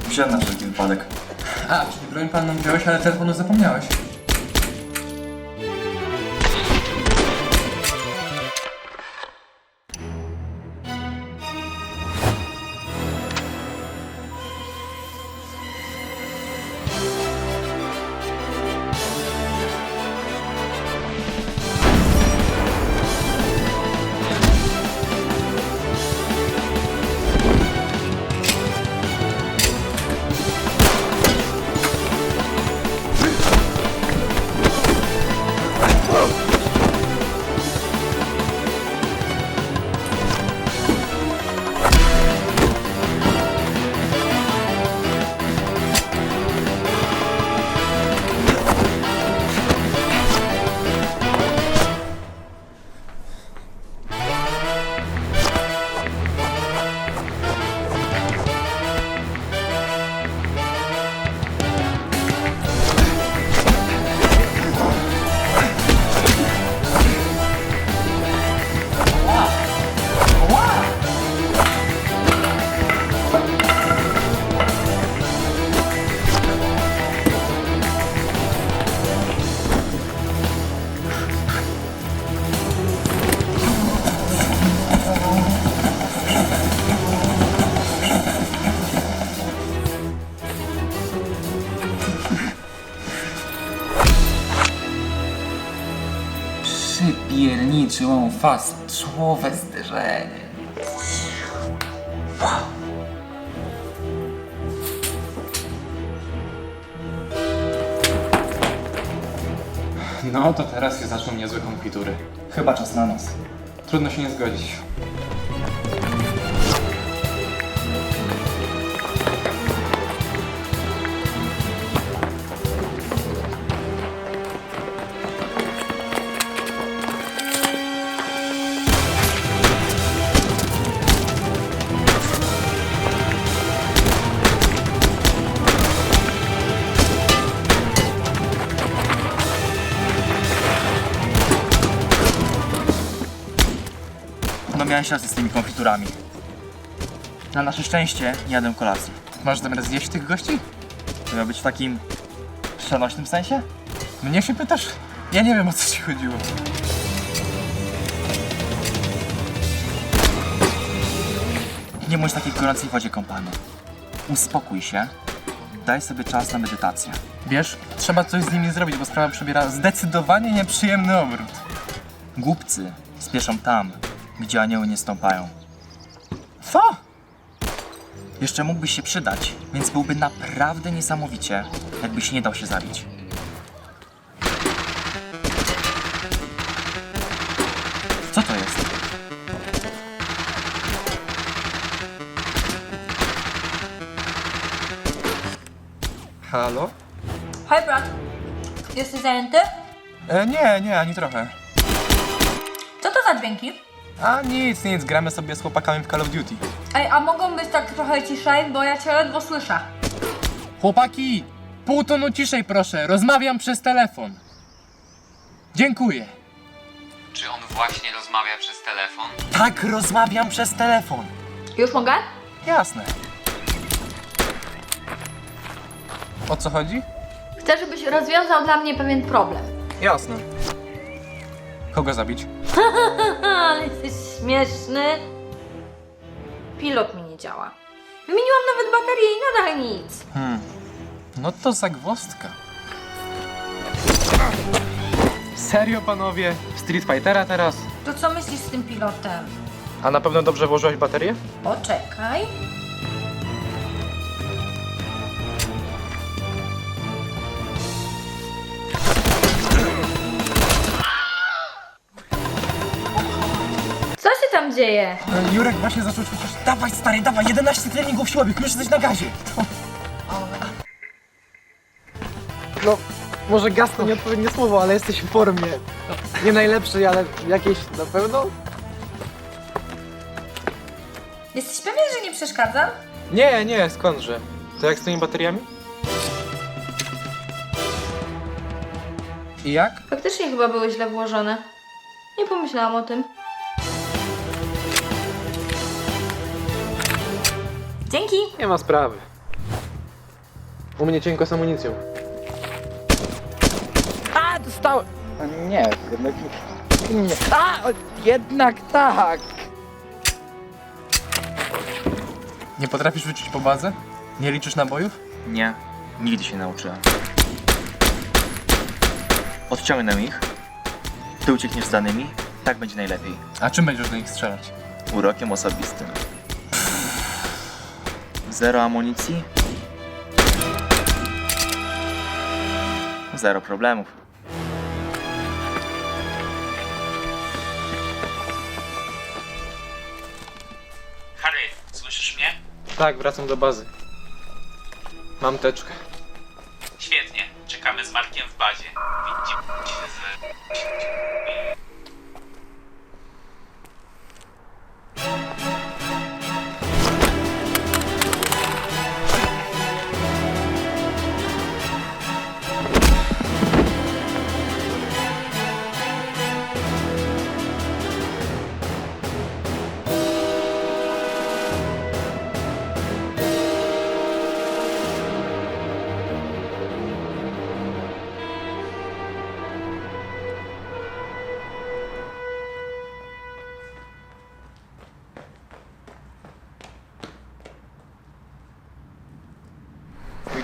Wziąłem na wszelki wypadek. A, czyli broń pan nam wziąłeś, ale telefonu zapomniałeś. Przypierniczyłą czołowe zderzenie. No to teraz się zaczną niezłe konfitury. Chyba czas na nas. Trudno się nie zgodzić. No miałeś rację z tymi konfiturami. Na nasze szczęście nie jadłem kolacji. Masz zamiar zjeść tych gości? To miał być w takim przenośnym sensie? Mnie się pytasz? Ja nie wiem, o co ci chodziło. Nie bądź w takiej gorącej wodzie kąpany. Uspokój się. Daj sobie czas na medytację. Wiesz, trzeba coś z nimi zrobić, bo sprawa przybiera zdecydowanie nieprzyjemny obrót. Głupcy spieszą tam, gdzie anioły nie stąpają. Co? Jeszcze mógłbyś się przydać, więc byłby naprawdę niesamowicie, jakbyś nie dał się zabić. Co to jest? Halo? Hej brat, jesteś zajęty? Nie, ani trochę. Co to za dźwięki? A nic, gramy sobie z chłopakami w Call of Duty. Ej, a mogą być tak trochę ciszej, bo ja cię ledwo słyszę. Chłopaki, pół tonu ciszej proszę, rozmawiam przez telefon. Dziękuję. Czy on właśnie rozmawia przez telefon? Tak, rozmawiam przez telefon. Już mogę? Jasne. O co chodzi? Chcę, żebyś rozwiązał dla mnie pewien problem. Jasne. Kogo zabić? Ale jesteś śmieszny. Pilot mi nie działa. Wymieniłam nawet baterię i nadal nic. No to zagwozdka. Serio, panowie? Street Fightera teraz? To co myślisz z tym pilotem? A na pewno dobrze włożyłaś baterię? Poczekaj. Co się tam dzieje? Jurek właśnie zaczął ćwiczyć. Dawaj stary, dawaj, 11 treningów siłowych, już jesteś na gazie. No, może gaz to nieodpowiednie słowo, ale jesteś w formie. Nie najlepszej, ale jakieś na pewno? Jesteś pewien, że nie przeszkadzam? Nie, skądże? To jak z tymi bateriami? I jak? Faktycznie chyba były źle włożone. Nie pomyślałam o tym. Dzięki. Nie ma sprawy. U mnie cienko z amunicją. A, dostałem! Nie, jednak nie. A, jednak tak! Nie potrafisz wyczuć po bazę? Nie liczysz nabojów? Nie, nigdy się nie nauczyłem. Odciągnę ich, ty uciekniesz z danymi, tak będzie najlepiej. A czym będziesz do nich strzelać? Urokiem osobistym. Zero amunicji. Zero problemów. Harry, słyszysz mnie? Tak, wracam do bazy. Mam teczkę. Świetnie, czekamy z Markiem w bazie. Widzimy się z...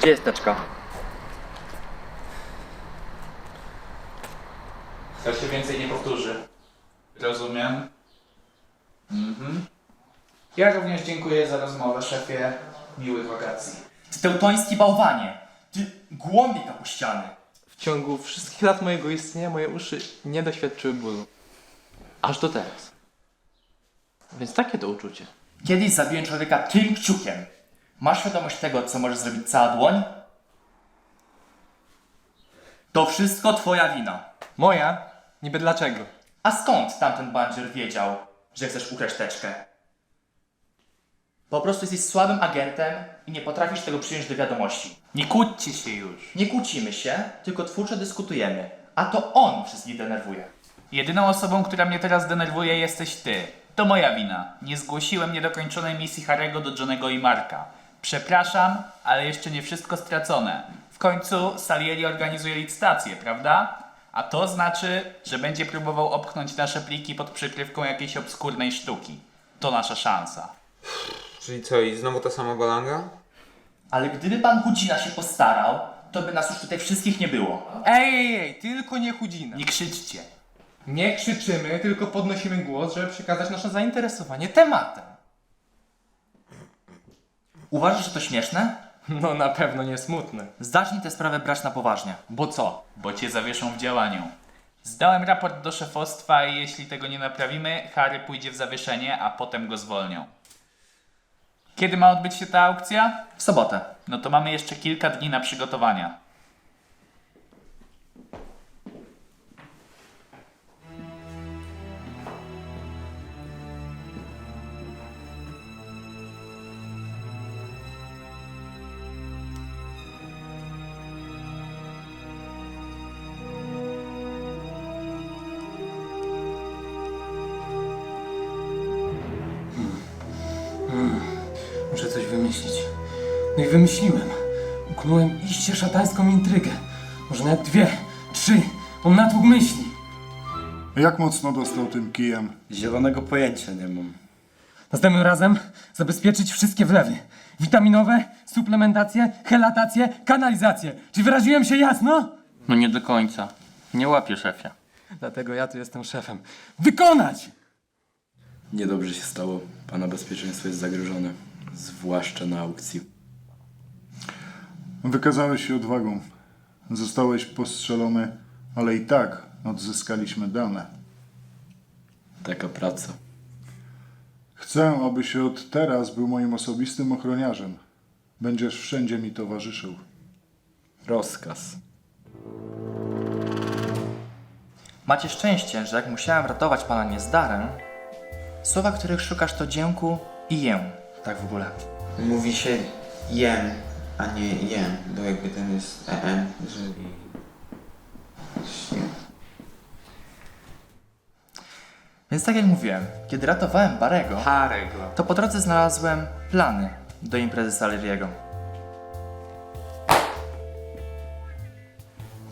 Gdzie jest teczka? To się więcej nie powtórzy. Rozumiem. Ja również dziękuję za rozmowę, szefie. Miłych wakacji. Ty teutoński bałwanie! Ty głąbie kapuściany! W ciągu wszystkich lat mojego istnienia moje uszy nie doświadczyły bólu. Aż do teraz. Więc takie to uczucie. Kiedyś zabiłem człowieka tym kciukiem. Masz świadomość tego, co może zrobić cała dłoń? To wszystko twoja wina. Moja? Niby dlaczego? A skąd tamten bandzior wiedział, że chcesz ukraść teczkę? Po prostu jesteś słabym agentem i nie potrafisz tego przyjąć do wiadomości. Nie kłóćcie się już. Nie kłócimy się, tylko twórczo dyskutujemy. A to on wszystkich denerwuje. Jedyną osobą, która mnie teraz denerwuje, jesteś ty. To moja wina. Nie zgłosiłem niedokończonej misji Harry'ego do Johnego i Marka. Przepraszam, ale jeszcze nie wszystko stracone. W końcu Salieri organizuje licytację, prawda? A to znaczy, że będzie próbował opchnąć nasze pliki pod przykrywką jakiejś obskurnej sztuki. To nasza szansa. Czyli co, i znowu ta sama balanga? Ale gdyby pan Chudzina się postarał, to by nas już tutaj wszystkich nie było. Ej, tylko nie chudzina. Nie krzyczcie. Nie krzyczymy, tylko podnosimy głos, żeby przekazać nasze zainteresowanie tematem. Uważasz, że to śmieszne? No na pewno nie smutne. Zacznij tę sprawę brać na poważnie. Bo co? Bo cię zawieszą w działaniu. Zdałem raport do szefostwa i jeśli tego nie naprawimy, Harry pójdzie w zawieszenie, a potem go zwolnią. Kiedy ma odbyć się ta aukcja? W sobotę. No to mamy jeszcze kilka dni na przygotowania. Muszę coś wymyślić. No i wymyśliłem. Uknąłem iście szatańską intrygę. Może nawet 2, 3. Mam natłok myśli. Jak mocno dostał tym kijem? Zielonego pojęcia nie mam. Następnym razem zabezpieczyć wszystkie wlewy. Witaminowe, suplementacje, helatacje, kanalizacje. Czy wyraziłem się jasno? No nie do końca. Nie łapię, szefie. Dlatego ja tu jestem szefem. Wykonać! Niedobrze się stało. Pana bezpieczeństwo jest zagrożone. Zwłaszcza na aukcji. Wykazałeś się odwagą. Zostałeś postrzelony, ale i tak odzyskaliśmy dane. Taka praca. Chcę, abyś od teraz był moim osobistym ochroniarzem. Będziesz wszędzie mi towarzyszył. Rozkaz. Macie szczęście, że jak musiałem ratować pana niezdarem, słowa, których szukasz, to dzięku i ję. Tak w ogóle. Mówi się jem, a nie jem, bo jakby ten jest em, że... Więc tak jak mówiłem, kiedy ratowałem Harry'ego, to po drodze znalazłem plany do imprezy Salieriego.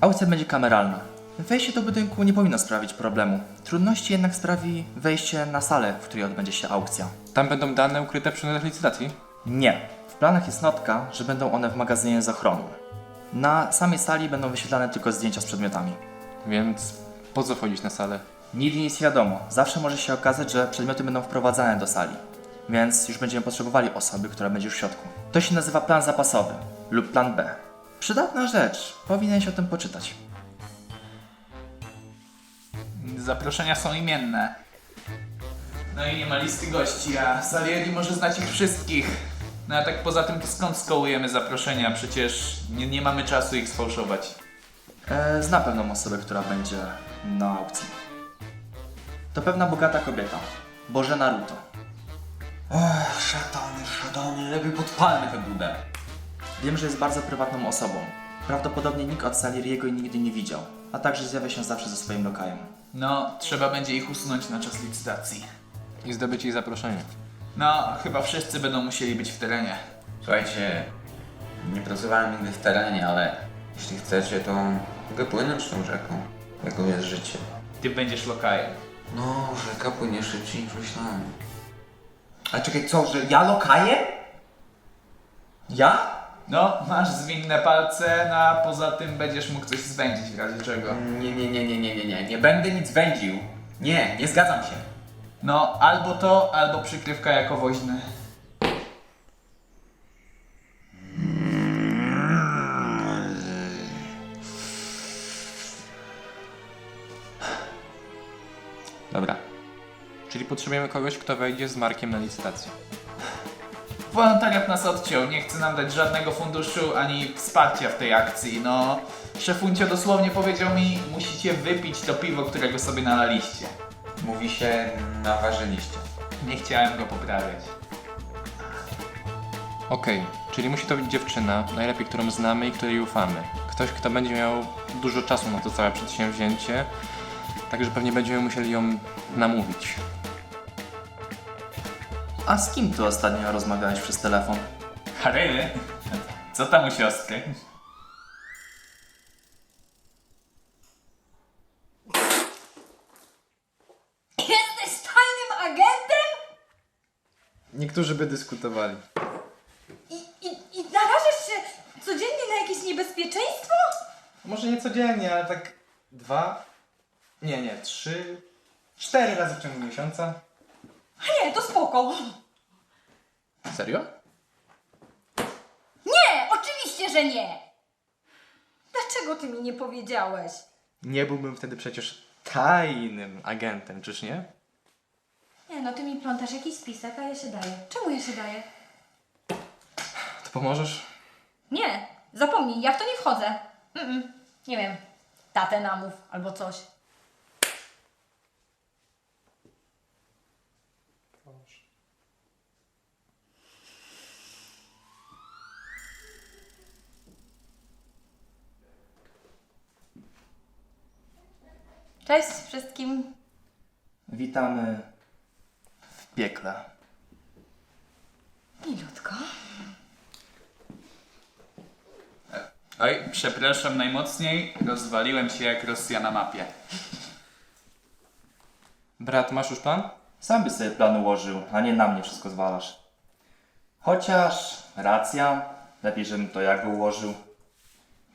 Aukcja będzie kameralna. Wejście do budynku nie powinno sprawić problemu. Trudności jednak sprawi wejście na salę, w której odbędzie się aukcja. Tam będą dane ukryte przy licytacji? Nie. W planach jest notka, że będą one w magazynie z ochroną. Na samej sali będą wyświetlane tylko zdjęcia z przedmiotami. Więc po co wchodzić na salę? Nigdy nic wiadomo. Zawsze może się okazać, że przedmioty będą wprowadzane do sali. Więc już będziemy potrzebowali osoby, która będzie już w środku. To się nazywa plan zapasowy lub plan B. Przydatna rzecz. Powinieneś o tym poczytać. Zaproszenia są imienne. No i nie ma listy gości, a Salieri może znać ich wszystkich. No a tak poza tym to skąd skołujemy zaproszenia? Przecież nie mamy czasu ich sfałszować. Znam pewną osobę, która będzie na aukcji. To pewna bogata kobieta. Bożena Ruto. Szatany, lepiej podpalmy tę budę. Wiem, że jest bardzo prywatną osobą. Prawdopodobnie nikt od Salieriego jej nigdy nie widział, a także zjawia się zawsze ze swoim lokajem. No, trzeba będzie ich usunąć na czas licytacji. I zdobyć ich zaproszenie. No, chyba wszyscy będą musieli być w terenie. Słuchajcie, nie pracowałem nigdy w terenie, ale jeśli chcecie, to mogę płynąć tą rzeką. Jaką jest życie. Ty będziesz lokajem. No, rzeka płynie szybciej niż myślałem. A czekaj, co, że ja lokajem? Ja? No, masz zwinne palce, no a poza tym będziesz mógł coś zwędzić w razie czego. Nie. nie będę nic wędził. Nie zgadzam się. No, albo to, albo przykrywka jako woźny. Dobra. Czyli potrzebujemy kogoś, kto wejdzie z Markiem na licytację. Wolontariat nas odciął, nie chce nam dać żadnego funduszu ani wsparcia w tej akcji. No, szefuncio dosłownie powiedział mi, musicie wypić to piwo, którego sobie nalaliście. Mówi się naważyliście. Nie chciałem go poprawiać. Okej, czyli musi to być dziewczyna, najlepiej którą znamy i której ufamy. Ktoś, kto będzie miał dużo czasu na to całe przedsięwzięcie, także pewnie będziemy musieli ją namówić. A z kim ty ostatnio rozmawiałeś przez telefon? Harry? Co tam u siostry? Jesteś tajnym agentem? Niektórzy by dyskutowali. I narażasz się codziennie na jakieś niebezpieczeństwo? Może nie codziennie, ale tak 2, nie, 3, 4 razy w ciągu miesiąca. A nie, to spoko. Serio? Nie, oczywiście, że nie. Dlaczego ty mi nie powiedziałeś? Nie byłbym wtedy przecież tajnym agentem, czyż nie? Nie no, ty mi plątasz jakiś spisek, a ja się daję. Czemu ja się daję? To pomożesz? Nie, zapomnij, ja w to nie wchodzę. Nie wiem, tatę namów albo coś. Cześć wszystkim. Witamy w piekle. Milutko. Oj, przepraszam najmocniej, rozwaliłem się jak Rosja na mapie. Brat, masz już plan? Sam byś sobie plan ułożył, a nie na mnie wszystko zwalasz. Chociaż racja, lepiej żebym to ja go ułożył.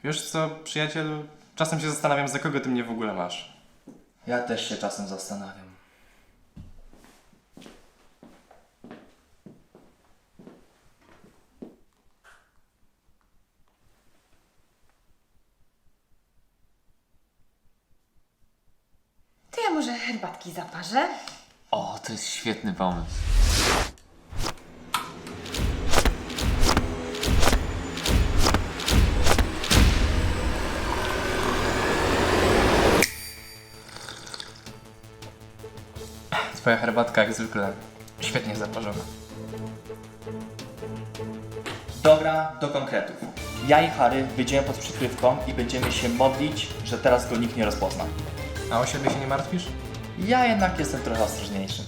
Wiesz co, przyjacielu, czasem się zastanawiam, za kogo ty mnie w ogóle masz. Ja też się czasem zastanawiam. To ja może herbatki zaparzę. O, to jest świetny pomysł. Twoja herbatka jak zwykle świetnie zaparzona. Dobra, do konkretów. Ja i Harry wyjdziemy pod przykrywką i będziemy się modlić, że teraz go nikt nie rozpozna. A o siebie się nie martwisz? Ja jednak jestem trochę ostrożniejszy.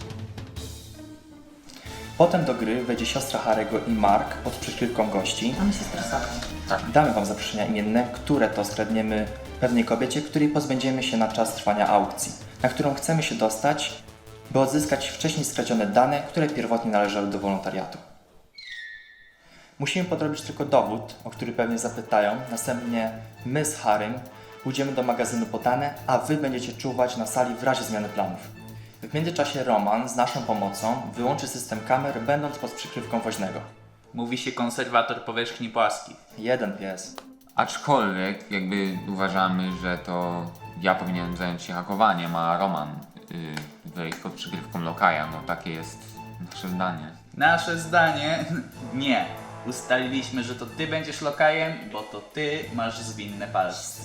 Potem do gry wejdzie siostra Harry'ego i Mark pod przykrywką gości. Mamy się stresować. Tak, damy wam zaproszenia imienne, które to skradniemy pewnej kobiecie, której pozbędziemy się na czas trwania aukcji, na którą chcemy się dostać, by odzyskać wcześniej skradzione dane, które pierwotnie należały do wolontariatu. Musimy podrobić tylko dowód, o który pewnie zapytają. Następnie my z Harrym pójdziemy do magazynu po dane, a wy będziecie czuwać na sali w razie zmiany planów. W międzyczasie Roman z naszą pomocą wyłączy system kamer, będąc pod przykrywką woźnego. Mówi się konserwator powierzchni płaskich. Jeden pies. Aczkolwiek jakby uważamy, że to ja powinienem zająć się hakowaniem, a Roman wejść pod przykrywką lokaja. No takie jest nasze zdanie. Nasze zdanie? Nie. Ustaliliśmy, że to ty będziesz lokajem, bo to ty masz zwinne palce.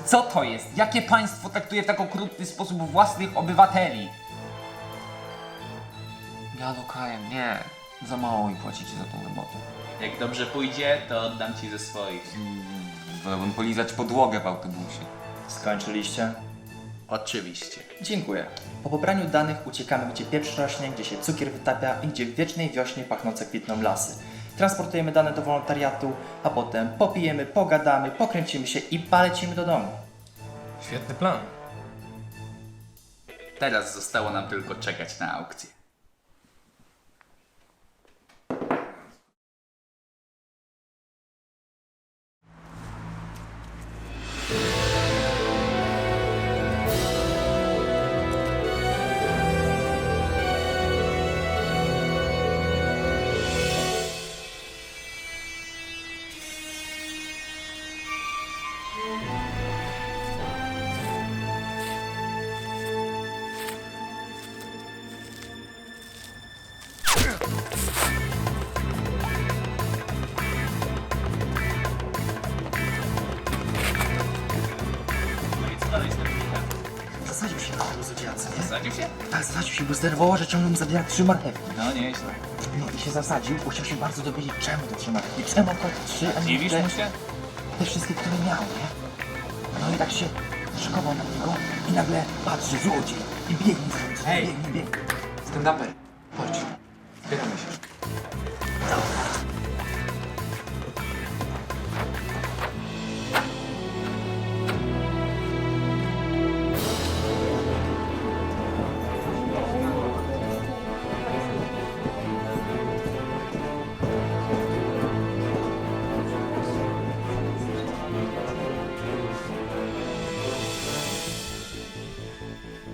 Co to jest? Jakie państwo traktuje w tak okrutny sposób własnych obywateli? Ja lokajem, nie. Za mało mi płacicie za tą robotę. Jak dobrze pójdzie, to oddam ci ze swoich. Wolałbym polizać podłogę w autobusie. Skończyliście? Oczywiście. Dziękuję. Po pobraniu danych uciekamy, gdzie pieprz rośnie, gdzie się cukier wytapia i gdzie w wiecznej wiośnie pachnące kwitną lasy. Transportujemy dane do wolontariatu, a potem popijemy, pogadamy, pokręcimy się i polecimy do domu. Świetny plan. Teraz zostało nam tylko czekać na aukcję. zasadził się na tego złodziejca, nie? Zasadził się? Tak, zasadził się, bo zdenerwowało, że ciągle mu zabiera 3 marchewki. No nieźle. No i się zasadził, bo chciał się bardzo dowiedzieć, czemu te 3 marchewki. Czemu akurat 3, a nie Dziwisz te, mu się? te wszystkie, które miał, nie? No i tak się szykował na niego i nagle patrzy, złodziej i biegnie za nim, Hej! biegnie. Stand-uper, chodź. Zbieramy się.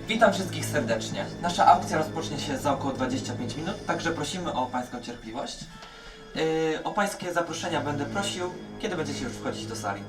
Witam wszystkich serdecznie. Nasza aukcja rozpocznie się za około 25 minut, także prosimy o Pańską cierpliwość. O Pańskie zaproszenia będę prosił, kiedy będziecie już wchodzić do sali.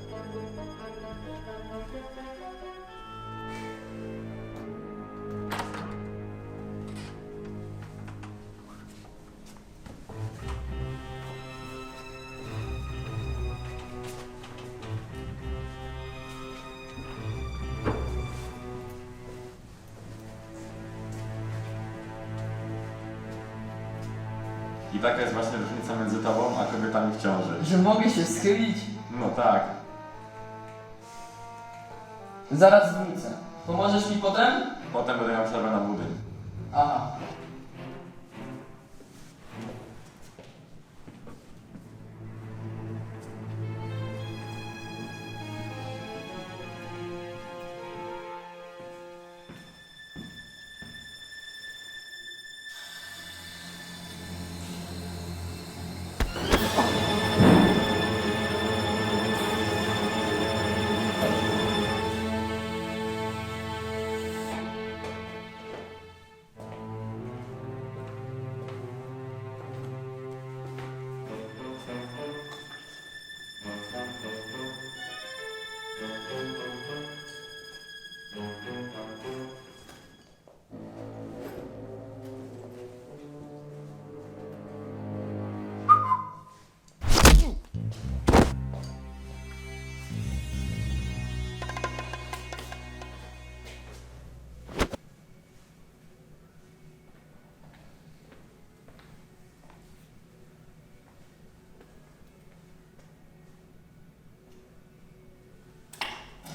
I taka jest właśnie różnica między tobą a kobietami w ciąży. Że mogę się schylić? No tak. Zaraz wrócę. Pomożesz mi potem? Potem będę miał przerwę na budyń. Aha.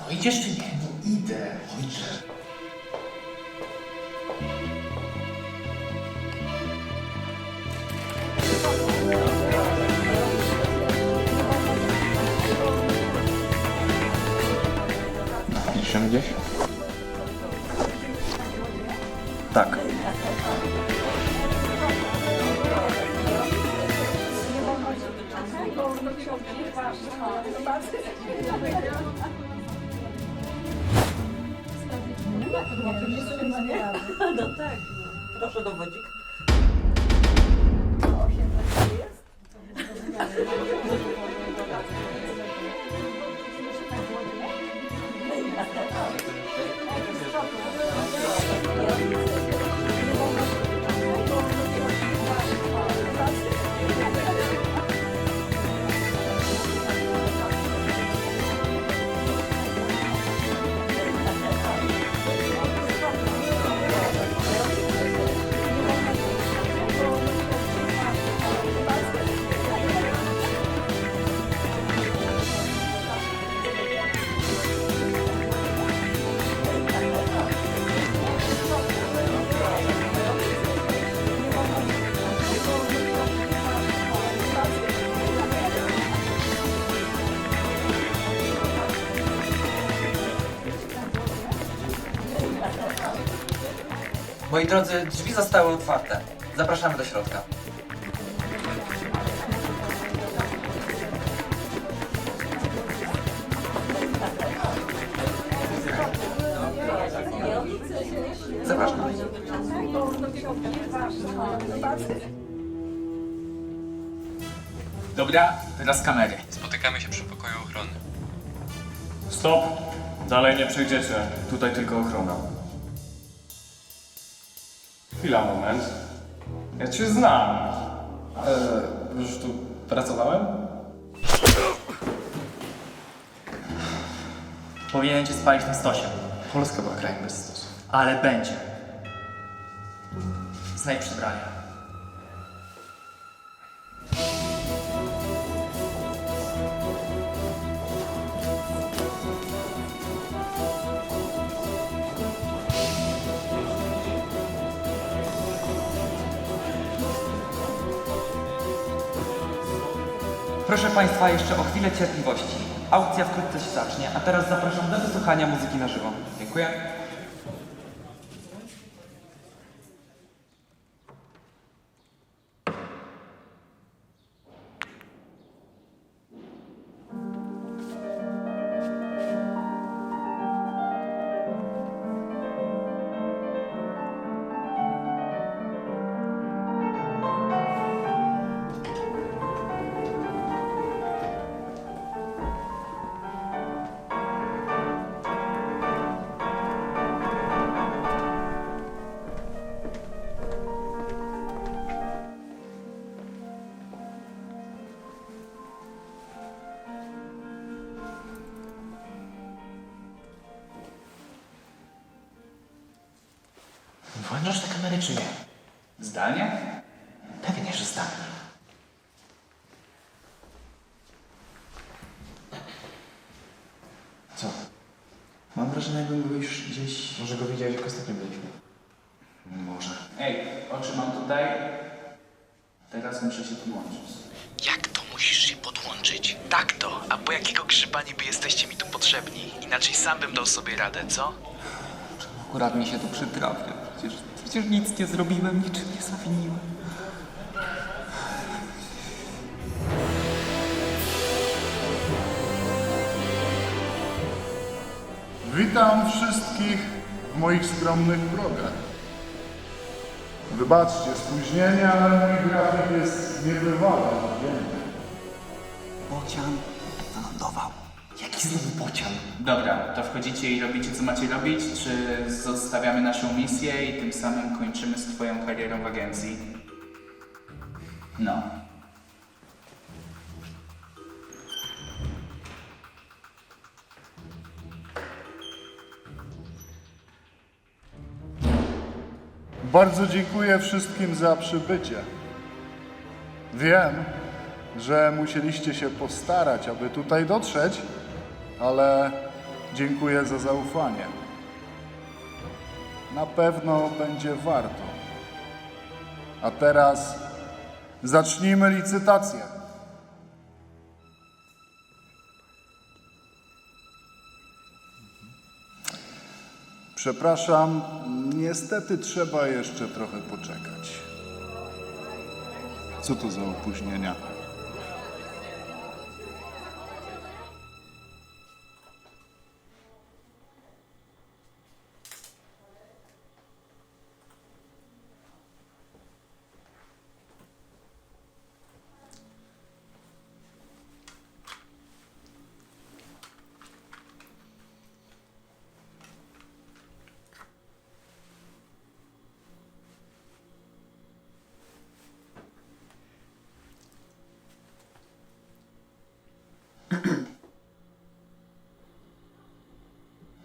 No idziesz czy nie? No idę. Chodź. Piszemy gdzieś? Tak. No tak. Proszę dowodzik. Moi drodzy, drzwi zostały otwarte. Zapraszamy do środka. Zapraszam. Dobra, teraz kamery. Spotykamy się przy pokoju ochrony. Stop! Dalej nie przejdziecie. Tutaj tylko ochrona. Chwila, moment. Ja cię znam. Już tu pracowałem? Powinien cię spalić na stosie. Polska była krajem bez stosu. Ale będzie. Znajdź przebrania. Proszę Państwa, jeszcze o chwilę cierpliwości. Aukcja wkrótce się zacznie, a teraz zapraszam do wysłuchania muzyki na żywo. Dziękuję. Włączasz te kamery czy nie? Zdalnie? Pewnie, że zdalnie. Co? Mam wrażenie, jakbym był już gdzieś... Może go widziałeś, jak ostatnio byliśmy. Może. Ej, oczy mam tutaj. Teraz muszę się podłączyć. Jak to musisz się podłączyć? Tak to, a po jakiego grzyba niby jesteście mi tu potrzebni? Inaczej sam bym dał sobie radę, co? Akurat mi się tu przytrafia. Przecież nic nie zrobiłem, niczym nie zawiniłem. Witam wszystkich w moich skromnych progach. Wybaczcie spóźnienie, ale mój grafik jest niebywale napięty. Bocian wylądował. Jaki znowu bocian? Dobra, to wchodzicie i robicie co macie robić, czy zostawiamy naszą misję i tym samym kończymy z twoją karierą w agencji? No. Bardzo dziękuję wszystkim za przybycie. Wiem, że musieliście się postarać, aby tutaj dotrzeć, ale dziękuję za zaufanie. Na pewno będzie warto. A teraz zacznijmy licytację. Przepraszam, niestety trzeba jeszcze trochę poczekać. Co to za opóźnienia?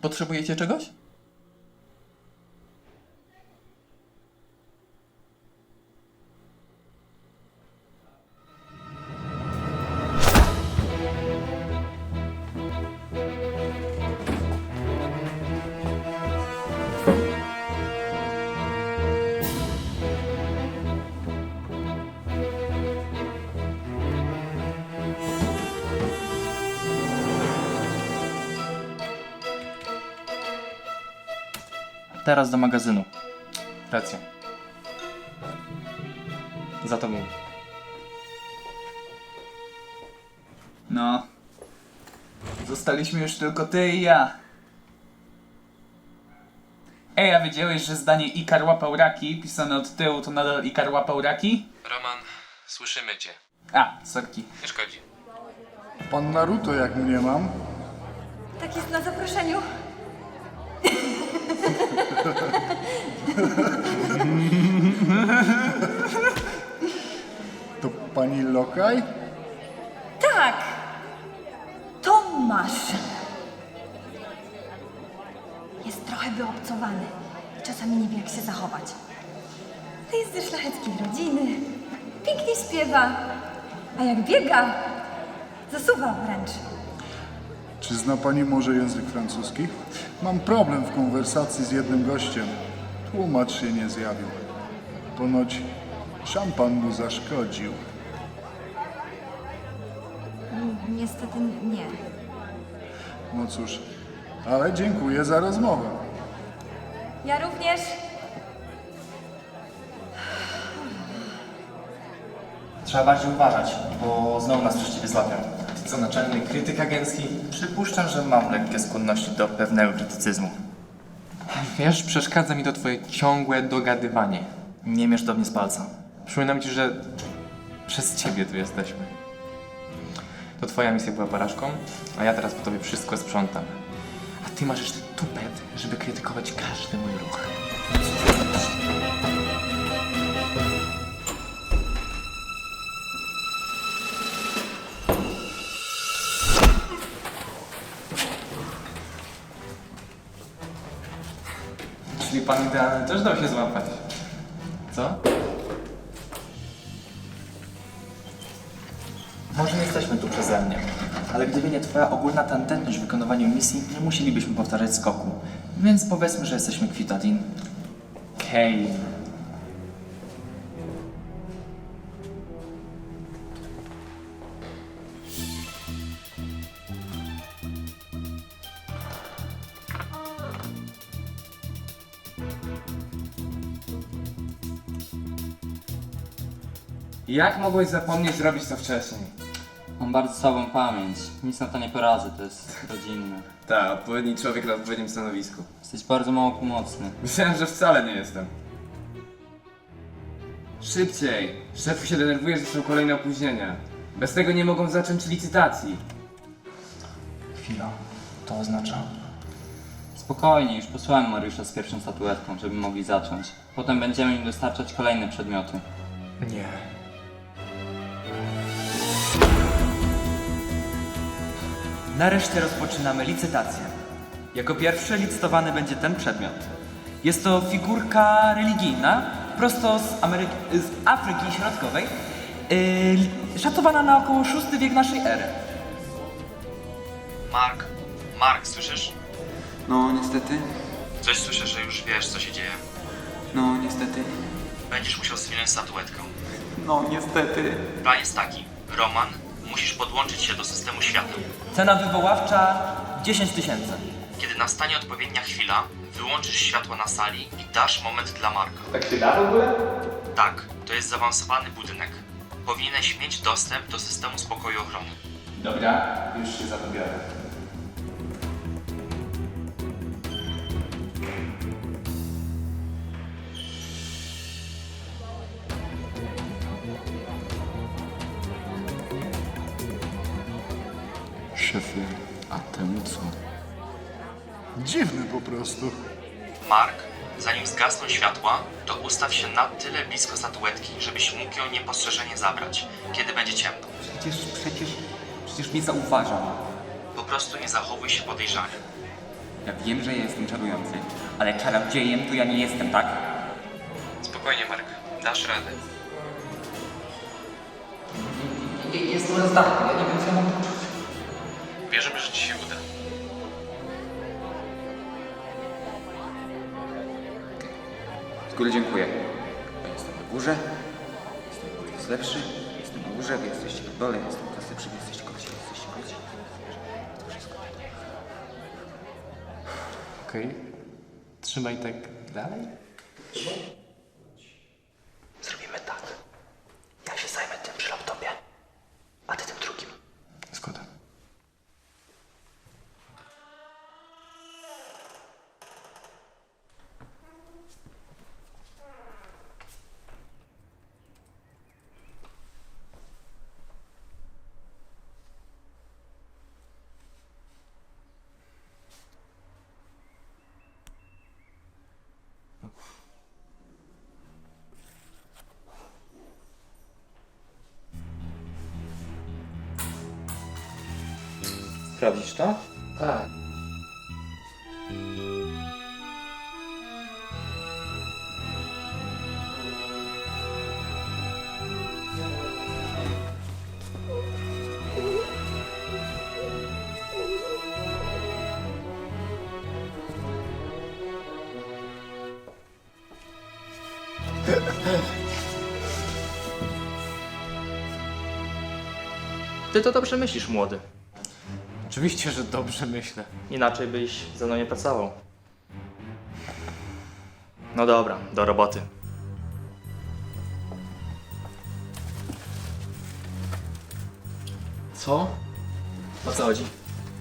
Potrzebujecie czegoś? Teraz do magazynu. Racja. Za tobą. No. Zostaliśmy już tylko ty i ja. Ej, a wiedziałeś, że zdanie Ikar łapał raki, pisane od tyłu, to nadal Ikar łapał raki? Roman, słyszymy cię. A, sorki. Nie szkodzi. Pan Naruto, jak mnie mam. Tak jest na zaproszeniu. To pani Lokaj? Tak! Tomasz! Jest trochę wyobcowany. czasami nie wie, jak się zachować. Ale jest ze szlacheckiej rodziny, pięknie śpiewa, a jak biega, zasuwa wręcz. Czy zna pani może język francuski? Mam problem w konwersacji z jednym gościem. Tłumacz się nie zjawił. Ponoć szampan mu zaszkodził. Niestety nie. No cóż, ale dziękuję za rozmowę. Ja również. Trzeba bardziej uważać, bo znowu nas przez ciebie złapią. Ty co, naczelny krytyk agencki? Przypuszczam, że mam lekkie skłonności do pewnego krytycyzmu. Wiesz, przeszkadza mi to twoje ciągłe dogadywanie. Nie mierz do mnie z palca. Przypominam ci, że przez ciebie tu jesteśmy. To twoja misja była porażką, a ja teraz po tobie wszystko sprzątam. A ty masz jeszcze tupet, żeby krytykować każdy mój ruch. Czyli pan idealny też dał się złapać. Co? Może nie jesteśmy tu przeze mnie, ale gdyby nie twoja ogólna tandetność w wykonywaniu misji, nie musielibyśmy powtarzać skoku. Więc powiedzmy, że jesteśmy kwitadin. Kej. Jak mogłeś zapomnieć zrobić to wcześniej? Mam bardzo słabą pamięć. Nic na to nie poradzę, to jest rodzinne. Tak, odpowiedni człowiek na odpowiednim stanowisku. Jesteś bardzo mało pomocny. Myślałem, że wcale nie jestem. Szybciej! Szef się denerwuje, że są kolejne opóźnienia. Bez tego nie mogą zacząć licytacji. Chwila, to oznacza... Spokojnie, już posłałem Mariusza z pierwszą statuetką, żeby mogli zacząć. Potem będziemy im dostarczać kolejne przedmioty. Nie. Nareszcie rozpoczynamy licytację. Jako pierwszy licytowany będzie ten przedmiot. Jest to figurka religijna, prosto z Afryki Środkowej, szacowana na około VI wiek naszej ery. Mark, słyszysz? No, niestety. Coś słyszę, że już wiesz, co się dzieje. No, niestety. Będziesz musiał zwinąć statuetkę. No, niestety. Plan jest taki. Roman, musisz podłączyć się do systemu świateł. Cena wywoławcza 10 000. Kiedy nastanie odpowiednia chwila, wyłączysz światła na sali i dasz moment dla Marka. Tak się da w ogóle? Tak, to jest zaawansowany budynek. Powinieneś mieć dostęp do systemu spokoju ochrony. Dobra, już się za to biorę. Szefie, a temu co? Dziwny po prostu. Mark, zanim zgasną światła, to ustaw się na tyle blisko statuetki, żebyś mógł ją niepostrzeżenie zabrać, kiedy będzie ciemno. Przecież nie zauważam. Po prostu nie zachowuj się podejrzanie. Ja wiem, że jestem czarujący, ale czarodziejem to ja nie jestem, tak? Spokojnie, Mark, dasz radę. Jest to zdanie, ja nie wiem, co ja mam poczuć. Wierzymy, że ci się uda. Z góry dziękuję. Ja jestem na górze. Jestem na górze, jest lepszy. Jestem na górze, wy jesteście na dole. Jestem coraz lepszy, wy jesteście gości. Jesteście gości. To wszystko. Okej. Trzymaj tak dalej. Zrobimy tak. Ja się zajmę tym przy laptopie, a ty tym drugim. Zgoda. Sprawdzisz to? Tak. Ty to dobrze myślisz, młody. Oczywiście, że dobrze myślę. Inaczej byś ze mną nie pracował. No dobra, do roboty. Co? O co chodzi?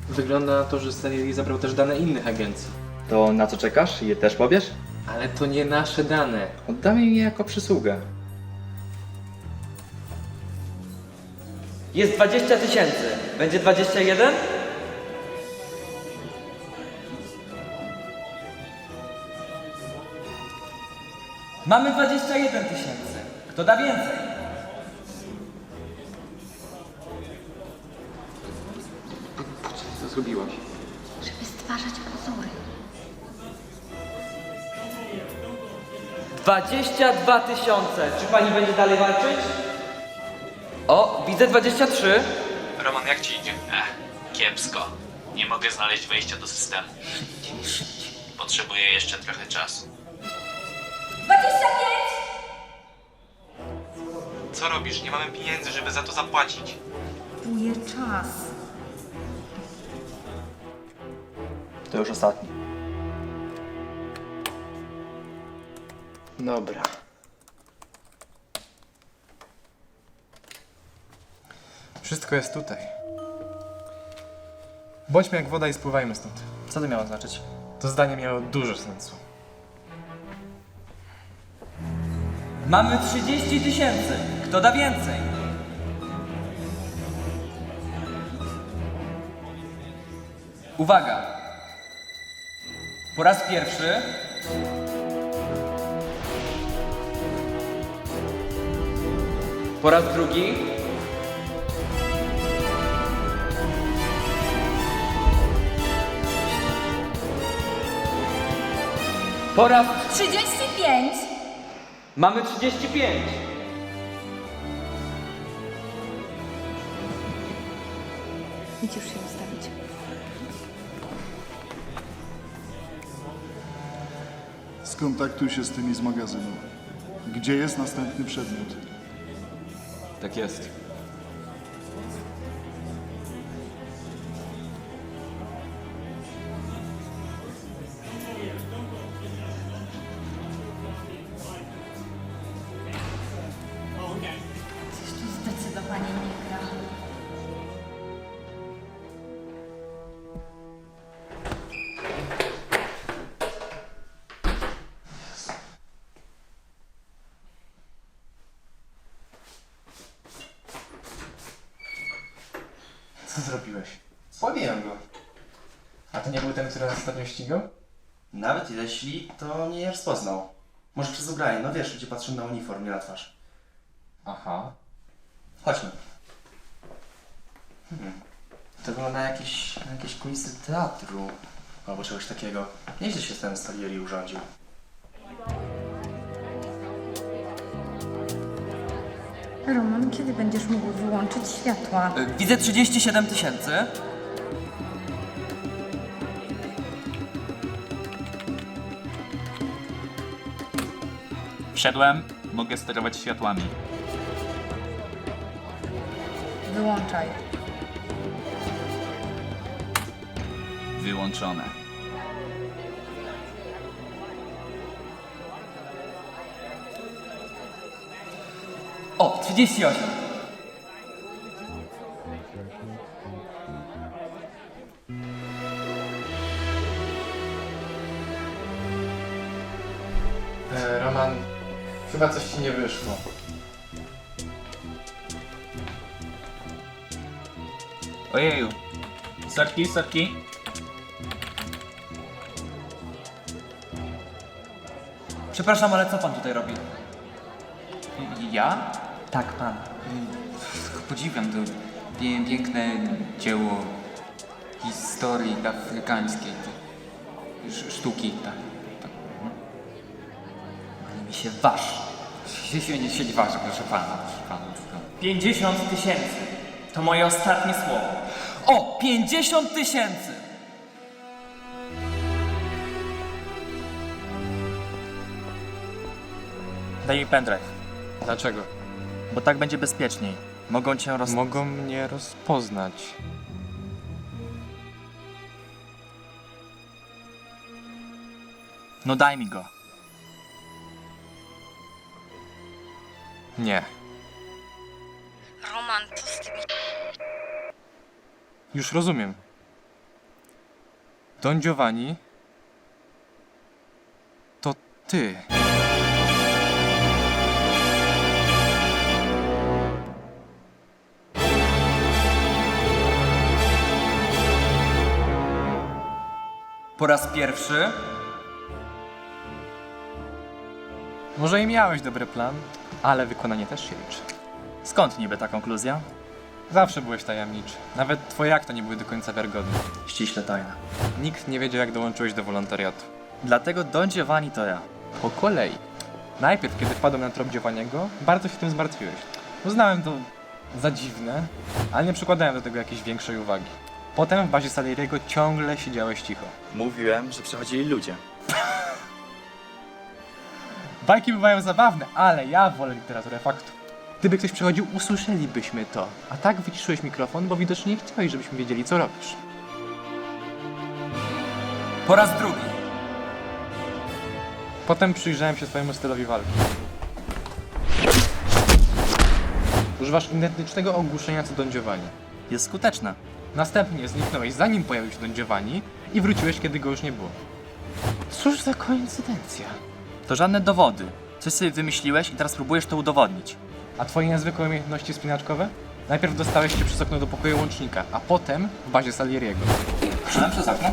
Wygląda na to, że Stanley zabrał też dane innych agencji. To na co czekasz? Je też powiesz? Ale to nie nasze dane. Oddamy im je jako przysługę. Jest 20 000. Będzie 21? Mamy 21 000. Kto da więcej? Co zrobiłaś? Żeby stwarzać pozory. 22 000. Czy pani będzie dalej walczyć? O, widzę 23. Roman, jak ci idzie? Kiepsko. Nie mogę znaleźć wejścia do systemu. Potrzebuję jeszcze trochę czasu. 25! Co robisz? Nie mamy pieniędzy, żeby za to zapłacić. Kupuję czas. To już ostatni. Dobra. Wszystko jest tutaj. Bądźmy jak woda i spływajmy stąd. Co to miało znaczyć? To zdanie miało dużo sensu. Mamy 30 000. Kto da więcej? Uwaga! Po raz pierwszy po raz drugi po raz 35! mamy 35. Idź już się ustawić. Skontaktuj się z tymi z magazynu. Gdzie jest następny przedmiot? Tak jest. Coś tu zdecydowanie nie gra. Co zrobiłeś? Spławiłem go. A to nie był ten, który nas ostatnio ścigał? Nawet jeśli, to nie je rozpoznał. Może przez ubranie, no wiesz, ludzie patrzą na uniform, nie na twarz. Aha. Chodźmy. To wygląda na jakieś kulisy teatru albo czegoś takiego. Nieźle się ten Salieri urządził. Roman, kiedy będziesz mógł wyłączyć światła? Widzę 37 000. Wszedłem, mogę sterować światłami. Wyłączaj. Wyłączone. O, 38. Roman, chyba coś ci nie wyszło. Ojeju. Sorki, sorki. Przepraszam, ale co pan tutaj robi? Ja? Tak, pan. Podziwiam to piękne dzieło historii afrykańskiej, sztuki, tak. Mi się waż. Nie się waży, proszę pana. 50 000. To moje ostatnie słowo. O, 50 000. Daj mi pendrive. Dlaczego? Bo tak będzie bezpieczniej. Mogą cię Mogą mnie rozpoznać. No daj mi go. Nie. Roman, co z tymi... Już rozumiem. Don Giovanni... To ty. Po raz pierwszy? Może i miałeś dobry plan, ale wykonanie też się liczy. Skąd niby ta konkluzja? Zawsze byłeś tajemniczy. Nawet twoje akta nie były do końca wiarygodne. Ściśle tajna. Nikt nie wiedział, jak dołączyłeś do wolontariatu. Dlatego Don Giovanni to ja. Po kolei. Najpierw, kiedy wpadłem na trop Giovanniego, bardzo się tym zmartwiłeś. Uznałem to za dziwne, ale nie przykładałem do tego jakiejś większej uwagi. Potem w bazie Salieriego ciągle siedziałeś cicho. Mówiłem, że przychodzili ludzie. Bajki bywają zabawne, ale ja wolę literaturę faktów. Gdyby ktoś przychodził, usłyszelibyśmy to. A tak wyciszyłeś mikrofon, bo widocznie nie chciałeś, żebyśmy wiedzieli, co robisz. Po raz drugi. Potem przyjrzałem się twojemu stylowi walki. Używasz identycznego ogłuszenia co Don Giovanni. Jest skuteczne. Następnie zniknąłeś, zanim pojawił się Don Giovanni i wróciłeś, kiedy go już nie było. Cóż za koincydencja. To żadne dowody. Coś sobie wymyśliłeś i teraz próbujesz to udowodnić. A twoje niezwykłe umiejętności spinaczkowe? Najpierw dostałeś się przez okno do pokoju łącznika, a potem w bazie Salieriego. Szedłem przez okno?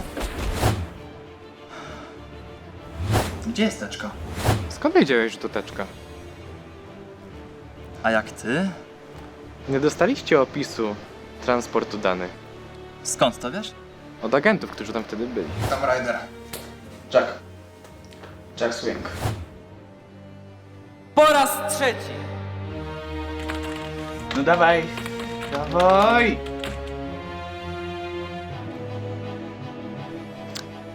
Gdzie jest teczka? Skąd wiedziałeś, że to teczka? A jak ty? Nie dostaliście opisu transportu danych. Skąd to wiesz? Od agentów, którzy tam wtedy byli. Tam Ryder. Jack Swing. Po raz trzeci! No dawaj. Dawaj.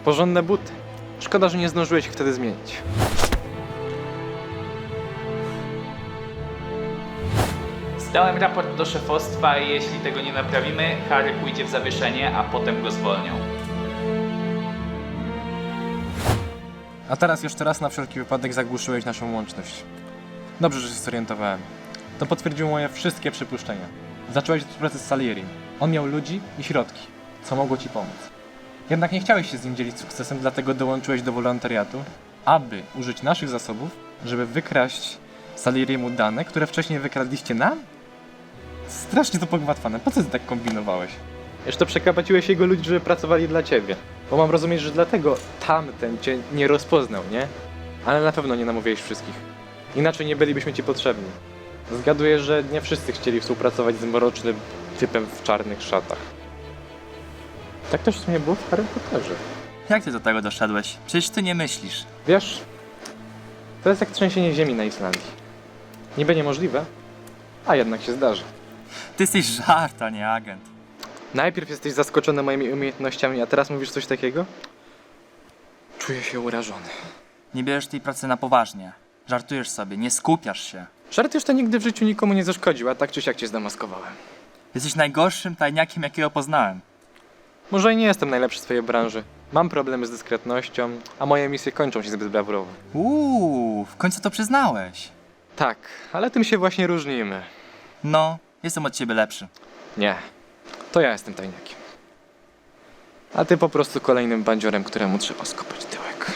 Porządne buty. Szkoda, że nie zdążyłeś ich wtedy zmienić. Zdałem raport do szefostwa i jeśli tego nie naprawimy, Harry pójdzie w zawieszenie, a potem go zwolnią. A teraz jeszcze raz na wszelki wypadek zagłuszyłeś naszą łączność. Dobrze, że się zorientowałem. To potwierdziło moje wszystkie przypuszczenia. Zacząłeś współpracę z Salierim. On miał ludzi i środki, co mogło ci pomóc. Jednak nie chciałeś się z nim dzielić sukcesem, dlatego dołączyłeś do wolontariatu, aby użyć naszych zasobów, żeby wykraść Salieriemu dane, które wcześniej wykradliście nam? Strasznie to pogmatwane. Po co ty tak kombinowałeś? Jeszcze przekapaciłeś jego ludzi, żeby pracowali dla ciebie. Bo mam rozumieć, że dlatego tamten cię nie rozpoznał, nie? Ale na pewno nie namówiłeś wszystkich. Inaczej nie bylibyśmy ci potrzebni. Zgaduję, że nie wszyscy chcieli współpracować z mrocznym typem w czarnych szatach. Tak też w sumie było w Harry Potterze. Jak ty do tego doszedłeś? Przecież ty nie myślisz. Wiesz, to jest jak trzęsienie ziemi na Islandii. Niby niemożliwe, a jednak się zdarzy. Ty jesteś żart, a nie agent. Najpierw jesteś zaskoczony moimi umiejętnościami, a teraz mówisz coś takiego? Czuję się urażony. Nie bierzesz tej pracy na poważnie. Żartujesz sobie, nie skupiasz się. Żart już to nigdy w życiu nikomu nie zaszkodził, a tak czy siak cię zdemaskowałem. Jesteś najgorszym tajniakiem, jakiego poznałem. Może i nie jestem najlepszy w swojej branży. Mam problemy z dyskretnością, a moje misje kończą się zbyt brawurowo. W końcu to przyznałeś. Tak, ale tym się właśnie różnimy. No, jestem od ciebie lepszy. Nie, to ja jestem tajniakiem. A ty po prostu kolejnym bandziorem, któremu trzeba skopać tyłek.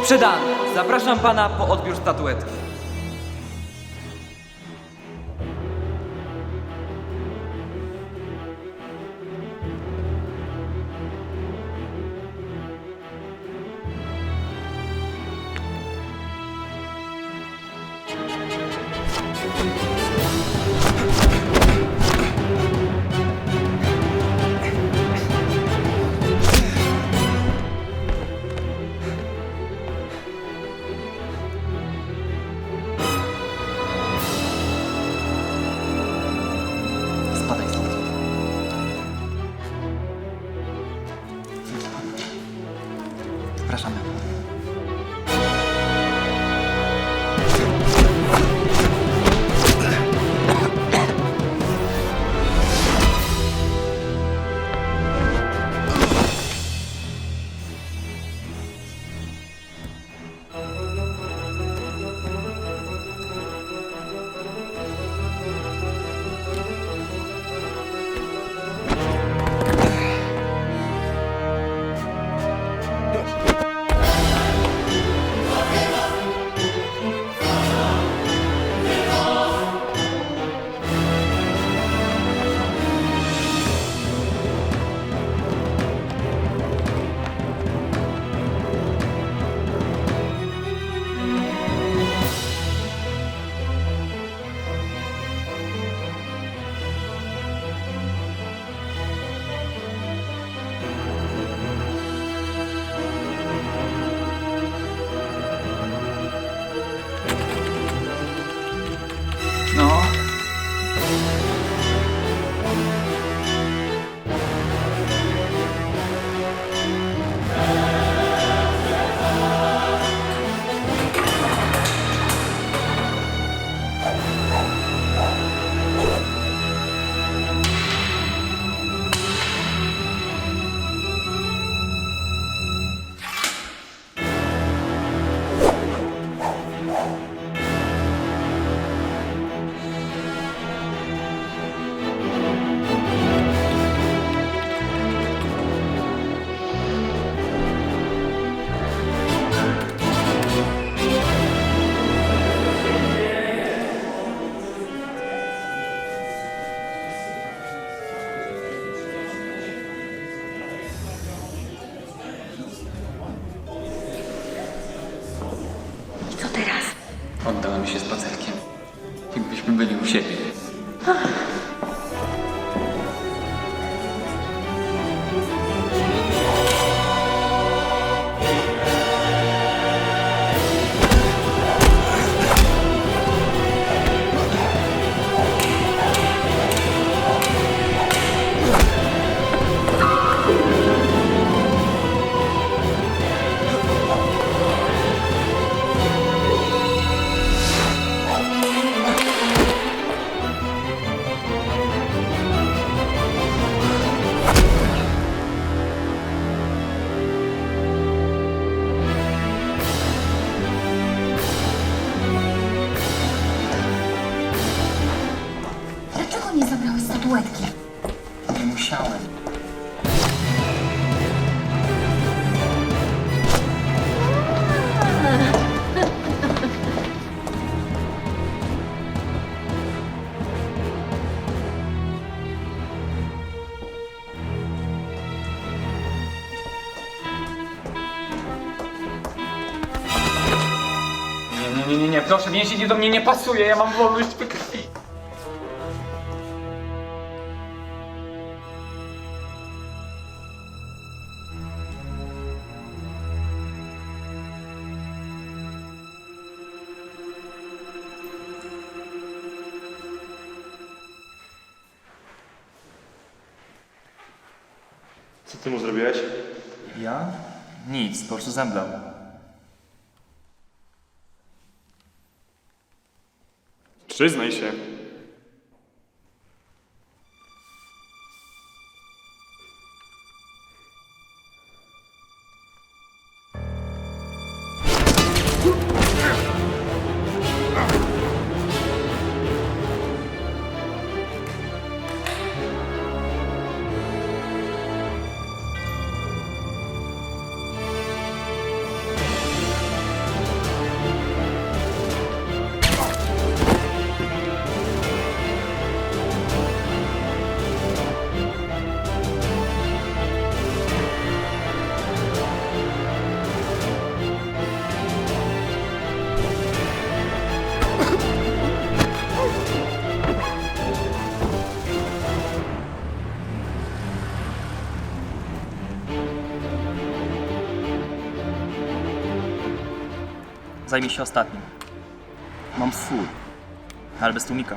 Sprzedany! Zapraszam pana po odbiór statuetki. Poddałem się spacerkiem. Jakbyśmy byli u siebie. Dlaczego nie zabrałeś statuetki? Nie musiałem. Nie, proszę, więzienie do mnie nie pasuje, ja mam wolność we krwi. Co ty mu zrobiłeś? Ja? Nic, po prostu zemdlał. Przyznaj się. Zajmij się ostatnim. Mam full, ale bez tłumika.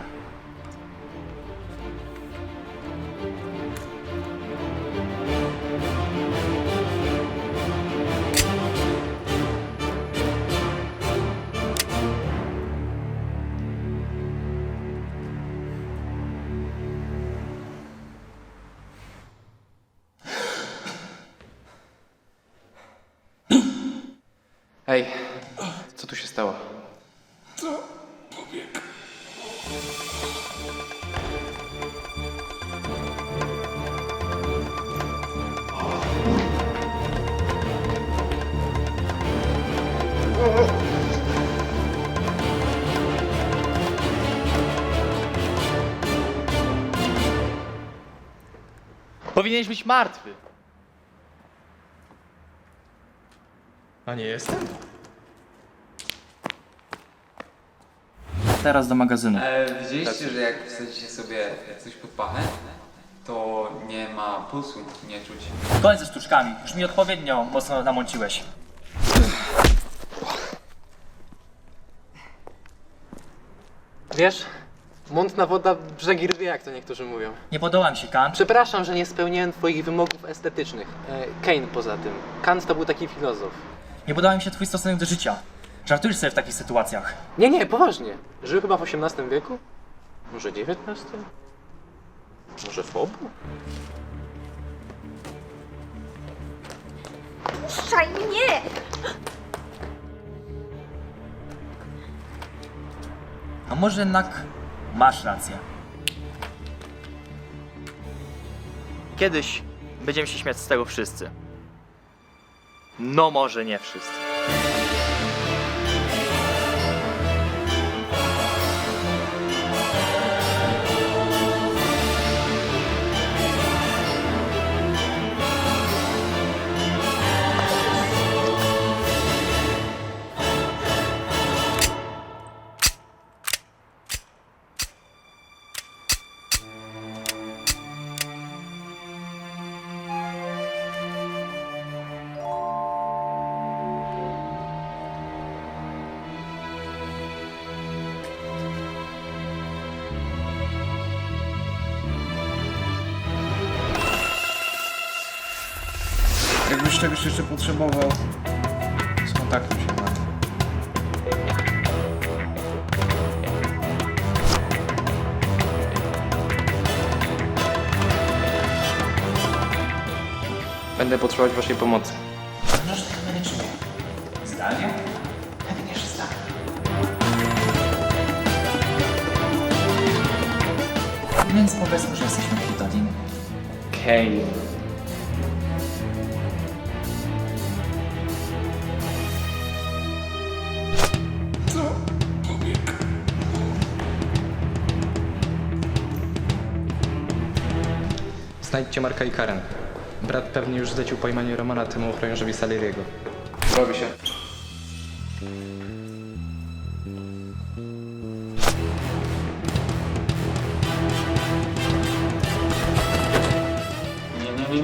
Ej, co tu się stało? To pobieg. Powinieneś być martwy. A nie jestem? Teraz do magazynu. Widzieliście, że jak wsadzicie sobie coś pod pachę, to nie ma pulsu, nie czuć. Koniec ze sztuczkami. Już mi odpowiednio mocno namąciłeś. Wiesz, mątna woda brzegi rwie, jak to niektórzy mówią. Nie podoba mi się Kant. Przepraszam, że nie spełniłem twoich wymogów estetycznych. Kane poza tym. Kant to był taki filozof. Nie podoba mi się twój stosunek do życia. Żartujesz sobie w takich sytuacjach. Nie, poważnie. Żył chyba w XVIII wieku? Może XIX? Może w obu? Puszczaj mnie! A może jednak masz rację. Kiedyś będziemy się śmiać z tego wszyscy. No może nie wszyscy. Jakbyś czegoś jeszcze potrzebował, Skontaktuj się, Mark. Będę potrzebować waszej pomocy. No, że tego nie czuję. Zdalnie? Pewnie, że zdalnie. Więc powiedzmy, że jesteśmy Kitodin. Kane. Znajdźcie Marka i Karen. Brat pewnie już zlecił pojmanie Romana temu ochroniarzowi Salieriego. Robi się.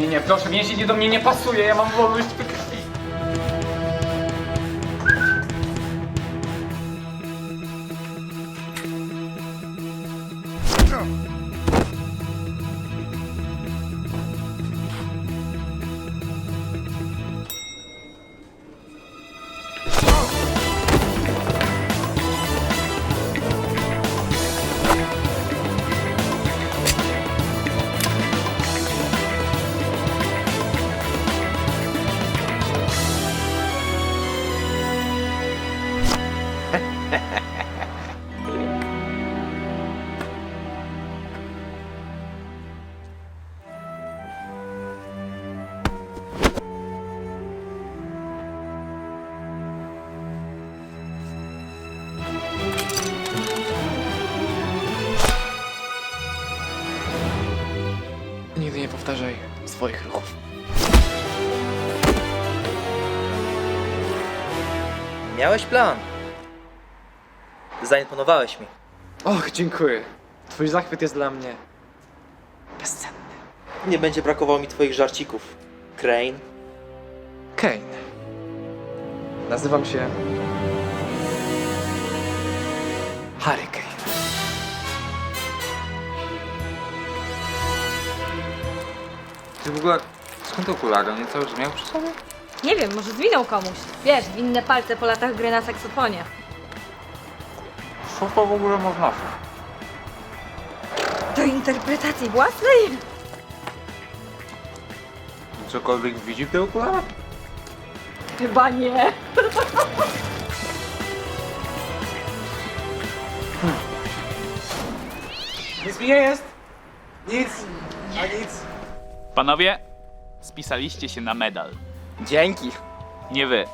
Nie, proszę, więzienie do mnie nie pasuje, ja mam wolność we krwi. Nigdy nie powtarzaj swoich ruchów. Miałeś plan. Zaimponowałeś mi. Och, dziękuję. Twój zachwyt jest dla mnie bezcenny. Nie będzie brakowało mi twoich żarcików. Crane. Kane. Nazywam się Harry Kane. Ty w ogóle, skąd okulary? On je cały czas miał przy sobie? Nie wiem, może zwinął komuś. Wiesz, winne palce po latach gry na saksofonie. Co to w ogóle ma znaczyć? Do interpretacji własnej? Cokolwiek widzi w tych okularach? Chyba nie. Nic mi nie jest! Nic! A nic! Panowie, spisaliście się na medal. Dzięki. Nie wy.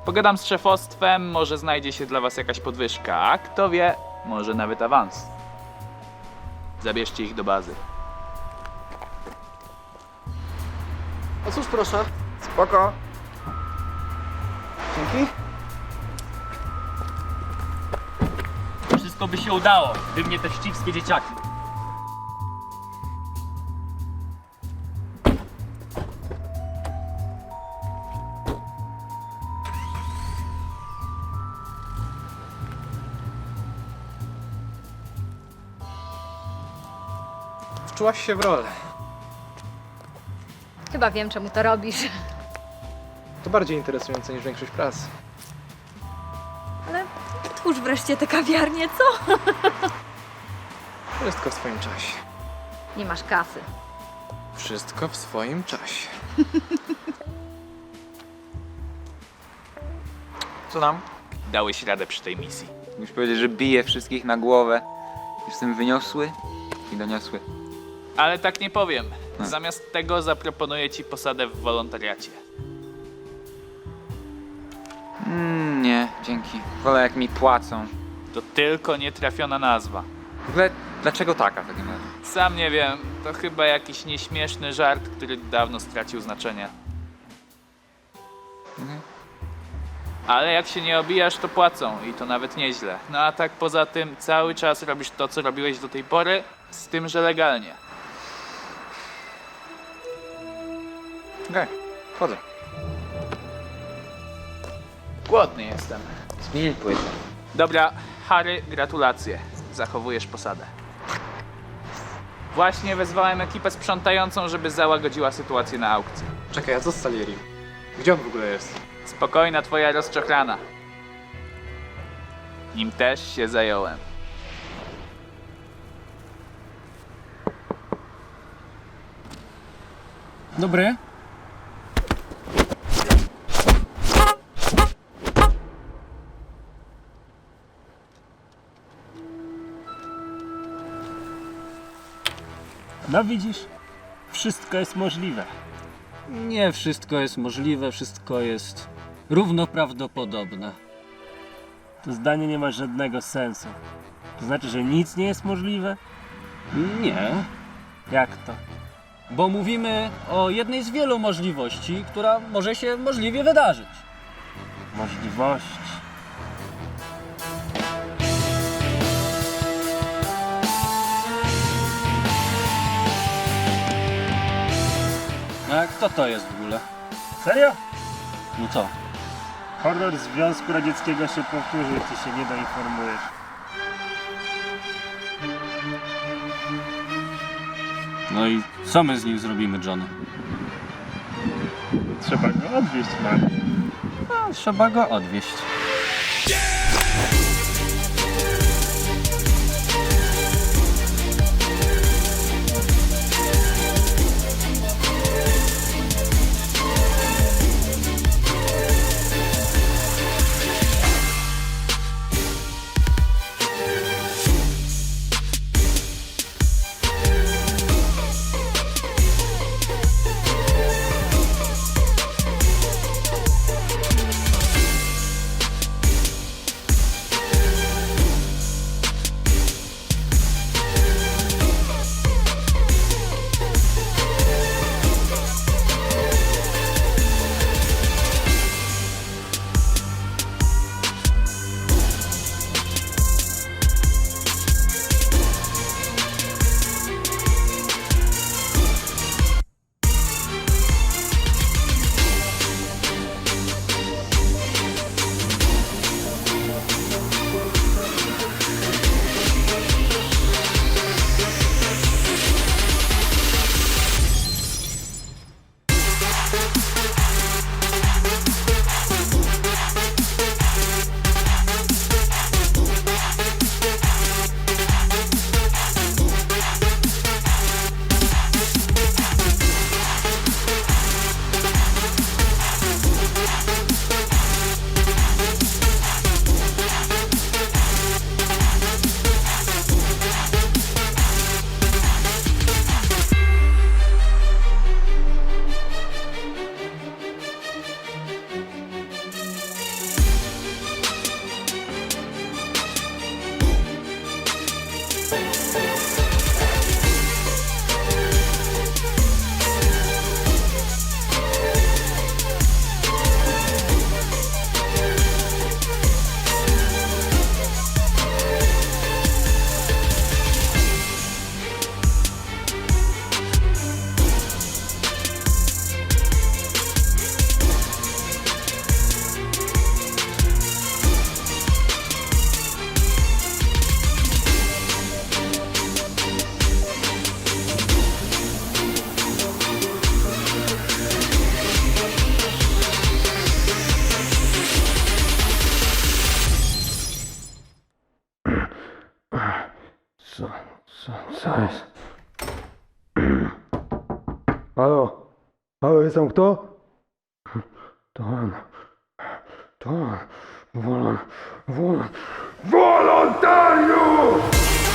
Pogadam z szefostwem, może znajdzie się dla was jakaś podwyżka, a kto wie, może nawet awans. Zabierzcie ich do bazy. O cóż, proszę. Spoko. Dzięki. Wszystko by się udało, gdyby nie te wścibskie dzieciaki. Wczułaś się w rolę. Chyba wiem, czemu to robisz. To bardziej interesujące niż większość prac. Ale otwórz wreszcie tę kawiarnię, co? Wszystko w swoim czasie. Nie masz kasy. Wszystko w swoim czasie. Co tam? Dałeś radę przy tej misji. Musisz powiedzieć, że bije wszystkich na głowę. Jestem wyniosły i doniosły. Ale tak nie powiem. Zamiast tego zaproponuję ci posadę w wolontariacie. Nie, dzięki. Wolę jak mi płacą. To tylko nietrafiona nazwa. W ogóle, dlaczego taka w takim razie? Sam nie wiem, to chyba jakiś nieśmieszny żart, który dawno stracił znaczenie. Ale jak się nie obijasz, to płacą i to nawet nieźle. No a tak poza tym cały czas robisz to, co robiłeś do tej pory, z tym, że legalnie. Okej, wchodzę. Głodny jestem. Zmień płytę. Dobra, Harry, gratulacje. Zachowujesz posadę. Właśnie wezwałem ekipę sprzątającą, żeby załagodziła sytuację na aukcji. Czekaj, a co z Salieri? Gdzie on w ogóle jest? Spokojna twoja rozczochrana. Nim też się zająłem. Dobry. No widzisz, wszystko jest możliwe. Nie wszystko jest możliwe, wszystko jest równo prawdopodobne. To zdanie nie ma żadnego sensu. To znaczy, że nic nie jest możliwe? Nie. Jak to? Bo mówimy o jednej z wielu możliwości, która może się możliwie wydarzyć. Możliwości. A kto to jest w ogóle? Serio? No co? Horror Związku Radzieckiego się powtórzył, ty się nie doinformujesz. No i co my z nim zrobimy, John? Trzeba go odwieźć, man. No, trzeba go odwieźć. Co jest? Halo? Halo, jest tam kto? To on. To on. Wolontariusz!